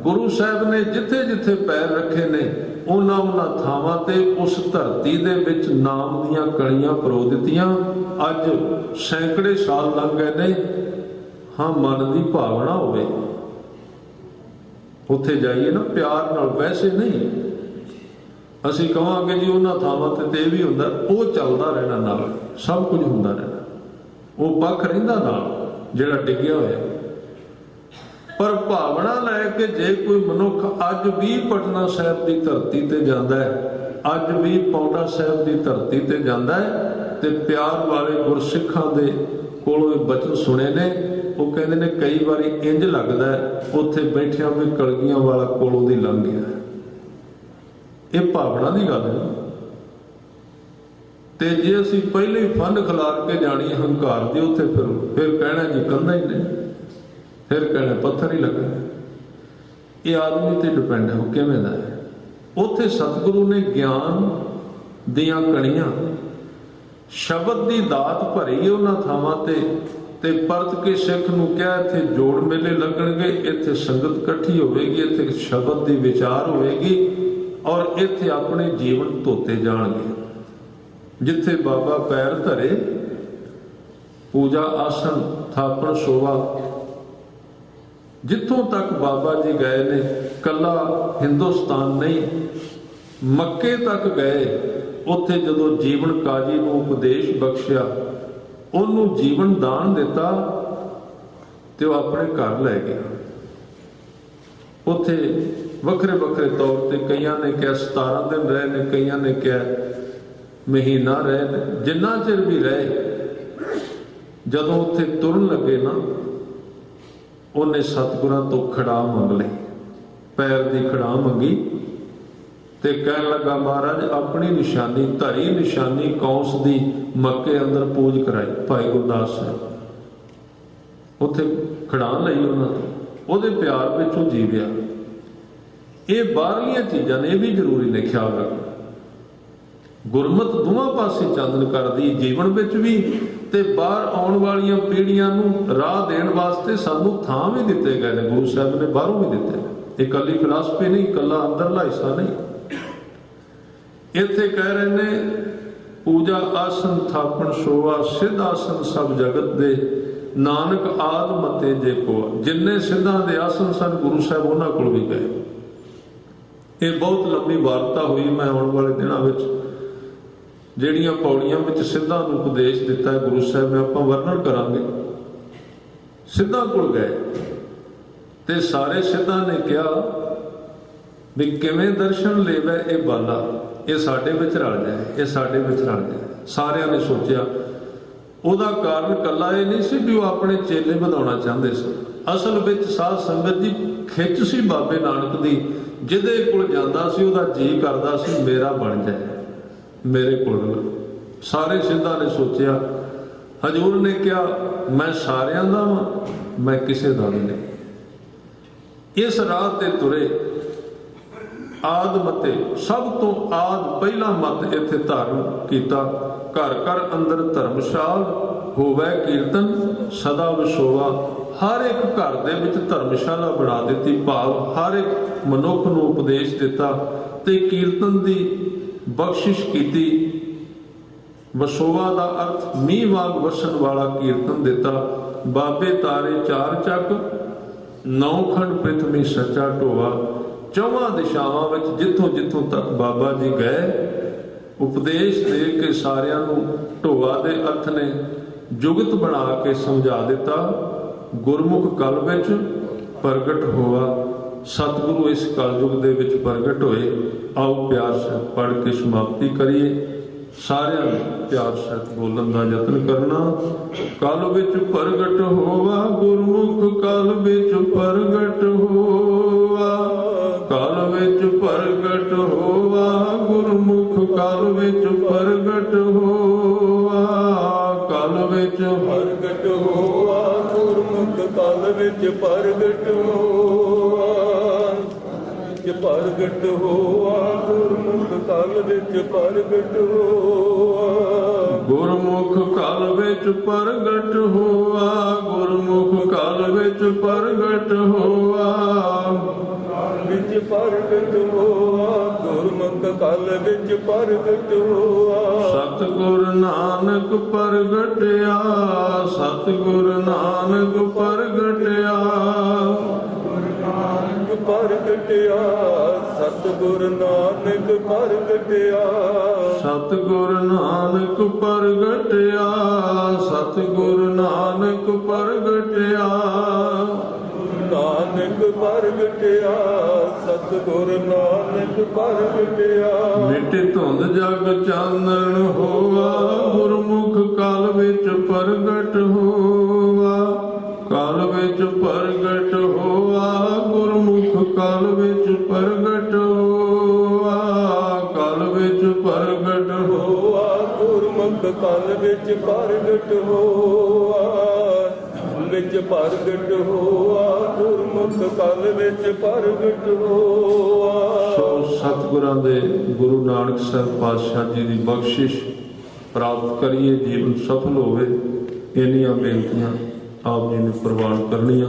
गुरु साहब ने जिथे जिथे पैर रखे ने उन्होंने थावां ते उस धरती दे विच नाम दियां कलियां परो दित्तियां। अज सैकड़े साल लंघ गए ने, हाँ मन की भावना होवे उत्थे जाइए ना प्यार नाल, वैसे नहीं असीं कहांगे जी उन्हां थावां ते भी हुंदा, वो चलदा रहना नाल, सब कुछ हुंदा रहना, वो पक्ष रहिंदा नाल जिहड़ा डिग्गिया होया। पर भावना लैके जे कोई मनुख अज भी पटना साहिब की धरती ते जांदा है, अज भी पौंटा साहिब की धरती ते जांदा है, ते प्यार वाले गुरसिखां दे कोलों बचन सुने ने, वो कहते ने कई बार इंज लगता है उत्थे बैठिया भी कलगियां वाला कोलों दी लंघ गया। ये भावना की गल है। ते जे असीं पहले ही फन खिलार के जानी हंकार दी, उत्थे फिर कहना जी कंधा ही नहीं, फिर कहना पत्थर ही लगा। ये आदमी ते डिपेंड है किवें दा है। उत्थे सतगुरु ने ज्ञान दियां कणियां शब्द की दात भरी उन्हां थावां ते परत के सिख नूं कहा इत्थे जोड़ मेले लगणगे, इत्थे संगत इकट्ठी होवेगी, इत्थे शब्द की विचार होवेगी और इत्थे अपने जीवन धोते जाणगे। जिथे बाबा पैर धरे पूजा आसन थापण सोवा। जिथों तक बाबा जी गए ने, कला हिंदुस्तान नहीं मक्के तक गए, उत्थे जदों जीवन काजी नूं उपदेश बख्शिया, उन्होंने जीवन दान दिता ते वो अपने घर लै गया। उत्थे वखरे वखरे तौर पर कईयां ने क्या 17 दिन रहे ने, कईयां ने क्या महीना रहे ने, जिन्ना चिर भी रहे। जदों उत्थे तुरन लगे ना, उन्हें सतगुरां तो खड़ा मंग ली, पैर की खड़ा मंगी ते कहन लगा महाराज अपनी निशानी धरी, निशानी कौंस दी मक्के अंदर पूज कराई। भाई गुरदास साहब उत्थे खड़ा लई उन्हां तो, उहदे प्यार विच ओह जीविया। ये बाहरलियां चीज़ां ने, भी जरूरी ने ख्याल रखना। गुरमत दोवां पासे चांदन करदी, जीवन विच भी ते बाहर आउण वालियां पीढ़ियां नूं राह देण वास्ते सानूं थां भी दित्ते गए ने। गुरु साहब ने बाहरों भी दित्ते ने, ये कल्ली फिलासफी नहीं, कल्ला अंदरला हिस्सा नहीं। इत्थे कह रहे ने पूजा आसन थापण सोवा, सिद्ध आसन सब जगत दे नानक आद मते जे को। जिन्ने सिद्धां दे आसन सन गुरु साहब उन्हां कोल भी गए। ये बहुत लंबी वार्ता हुई। मैं आने वाले दिनों में ਜਿਹੜੀਆਂ पौड़ियां में सिद्धां नूं उपदेश दिता है गुरु साहब ने, आपां वर्णन करांगे। सिद्धां कोल गए ते सारे सिद्धां ने कहा भी किवें दर्शन लेवे ये बाला, ये साडे विच रल जाए, ये साडे विच रल जाए। सारियां ने सोचिया ਉਹਦਾ ਕਾਰਨ ਕੱਲਾ ਇਹ नहीं सी भी वो अपने चेले ਵਧਾਉਣਾ ਚਾਹੁੰਦੇ ਸੀ। असल ਵਿੱਚ साध संगत ਦੀ खिच सी बाबे नानक ਦੀ, ਜਿਹਦੇ ਕੋਲ ਜਾਂਦਾ ਸੀ ਉਹਦਾ जी करदा सी मेरा बन जाए, मेरे कोल। सारे सिद्धां ने सोचिया, हजूर ने कहा मैं सारियां दा वां, मैं किसे दा भी नहीं। इस राह ते तुरे आद मते, सब तो आद पहला मत इत्थे धारण कीता। घर घर अंदर धर्मशाल होवे कीर्तन सदा विसोवा। हर एक घर दे विच धर्मशाला बना दी, भाव हर एक मनुख नूं उपदेश दिता ते कीर्तन दी बख्शिश कीती। वसोवा दा अर्थ मींह वांग वसन वाला कीर्तन दिता। बाबे तारे चार चक, नौ खंड पृथ्वी सच्चा ढोआ। चौवां दिशावां विच जिथों जिथों तक बाबा जी गए, उपदेश दे के सारियां नूं ढोआ दे अर्थ ने जुगत बना के समझा दिता। गुरमुख कल विच प्रगट होआ, ਸਤਿਗੁਰੂ ਇਸ ਕਲਯੁਗ ਦੇ ਵਿੱਚ ਪ੍ਰਗਟ ਹੋਏ। ਆਓ ਪਿਆਰ ਸਹਿਤ ਪੜ੍ਹ ਕੇ ਸਮਾਪਤੀ ਕਰੀਏ। ਸਾਰਿਆਂ ਨੂੰ ਪਿਆਰ ਸਹਿਤ ਬੋਲਣ ਦਾ ਯਤਨ ਕਰਨਾ। ਕਲ ਵਿੱਚ ਪ੍ਰਗਟ ਹੋਵਾ ਗੁਰਮੁਖ, ਕਲ ਵਿੱਚ ਪ੍ਰਗਟ ਹੋਵਾ, ਕਲ ਵਿੱਚ ਪ੍ਰਗਟ ਹੋਵਾ ਗੁਰਮੁਖ, ਕਲ ਵਿੱਚ ਪ੍ਰਗਟ ਹੋਵਾ, ਕਲ ਵਿੱਚ ਪ੍ਰਗਟ ਹੋਵਾ ਗੁਰਮੁਖ, ਕਲ ਵਿੱਚ ਪ੍ਰਗਟ ਹੋਵਾ, ਪ੍ਰਗਟ ਹੋਵਾ ਗੁਰਮੁਖ, ਕਲ ਵਿੱਚ ਪ੍ਰਗਟ ਹੋਵਾ, ਗੁਰਮੁਖ ਕਲ ਵਿੱਚ ਪ੍ਰਗਟ ਹੋਵਾ, ਗੁਰਮੁਖ ਕਲ ਵਿੱਚ ਪ੍ਰਗਟ ਹੋਵਾ, ਵਿੱਚ ਪ੍ਰਗਟ ਹੋਵਾ ਗੁਰਮੁਖ, ਕਲ ਵਿੱਚ ਪ੍ਰਗਟ ਹੋਵਾ, ਸਤਿਗੁਰ ਨਾਨਕ ਪ੍ਰਗਟਿਆ, ਸਤਿਗੁਰ ਨਾਨਕ ਪ੍ਰਗਟਿਆ, ਪ੍ਰਗਟਿਆ, ਸਤਿਗੁਰ ਨਾਨਕ ਪ੍ਰਗਟਿਆ, ਸਤਿਗੁਰ ਨਾਨਕ ਪ੍ਰਗਟਿਆ, ਸਤਿਗੁਰ ਨਾਨਕ ਪ੍ਰਗਟਿਆ, ਨਾਨਕ ਪ੍ਰਗਟਿਆ, ਸਤਿਗੁਰ ਨਾਨਕ ਪ੍ਰਗਟਿਆ, ਮਿਟੇ ਧੁੰਦ ਜਗ ਚਾਨਣ ਹੋਵਾ, ਗੁਰਮੁਖ ਕਲ ਵਿੱਚ ਪ੍ਰਗਟ ਹੋਵਾ, ਕਲ ਵਿੱਚ ਪ੍ਰਗਟ ਹੋਵਾ, ਗੁਰਮੁਖ ਕਲ ਵਿੱਚ ਪ੍ਰਗਟ ਹੋਵਾ, ਕਲ ਵਿੱਚ ਪ੍ਰਗਟ ਹੋਵਾ ਗੁਰਮੁਖ, ਕਲ ਵਿੱਚ ਪ੍ਰਗਟ ਹੋਵਾ, ਵਿੱਚ ਪ੍ਰਗਟ ਹੋਵਾ ਗੁਰਮੁਖ, ਕਲ ਵਿੱਚ ਪ੍ਰਗਟ ਹੋਵਾ। ਸੋ ਸਤਿਗੁਰਾਂ ਦੇ ਗੁਰੂ ਨਾਨਕ ਸਾਹਿਬ ਪਾਤਸ਼ਾਹ ਜੀ ਦੀ ਬਖਸ਼ਿਸ਼ ਪ੍ਰਾਪਤ ਕਰੀਏ, ਜੀਵਨ ਸਫਲ ਹੋਵੇ। ਇੰਨੀਆਂ ਬੇਨਤੀਆਂ ਆਪ ਜੀ ਨੇ ਪ੍ਰਵਾਨ ਕਰਨੀਆਂ।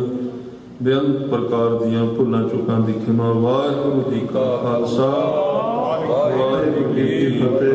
ਬੇਅੰਤ ਪ੍ਰਕਾਰ ਦੀਆਂ ਭੁੱਲਾਂ ਚੁੱਕਾਂ ਦੀ ਖਿਮਾ। ਵਾਹਿਗੁਰੂ ਜੀ ਕਾ ਖਾਲਸਾ, ਵਾਹਿਗੁਰੂ ਜੀ ਕੀ ਫਤਿਹ।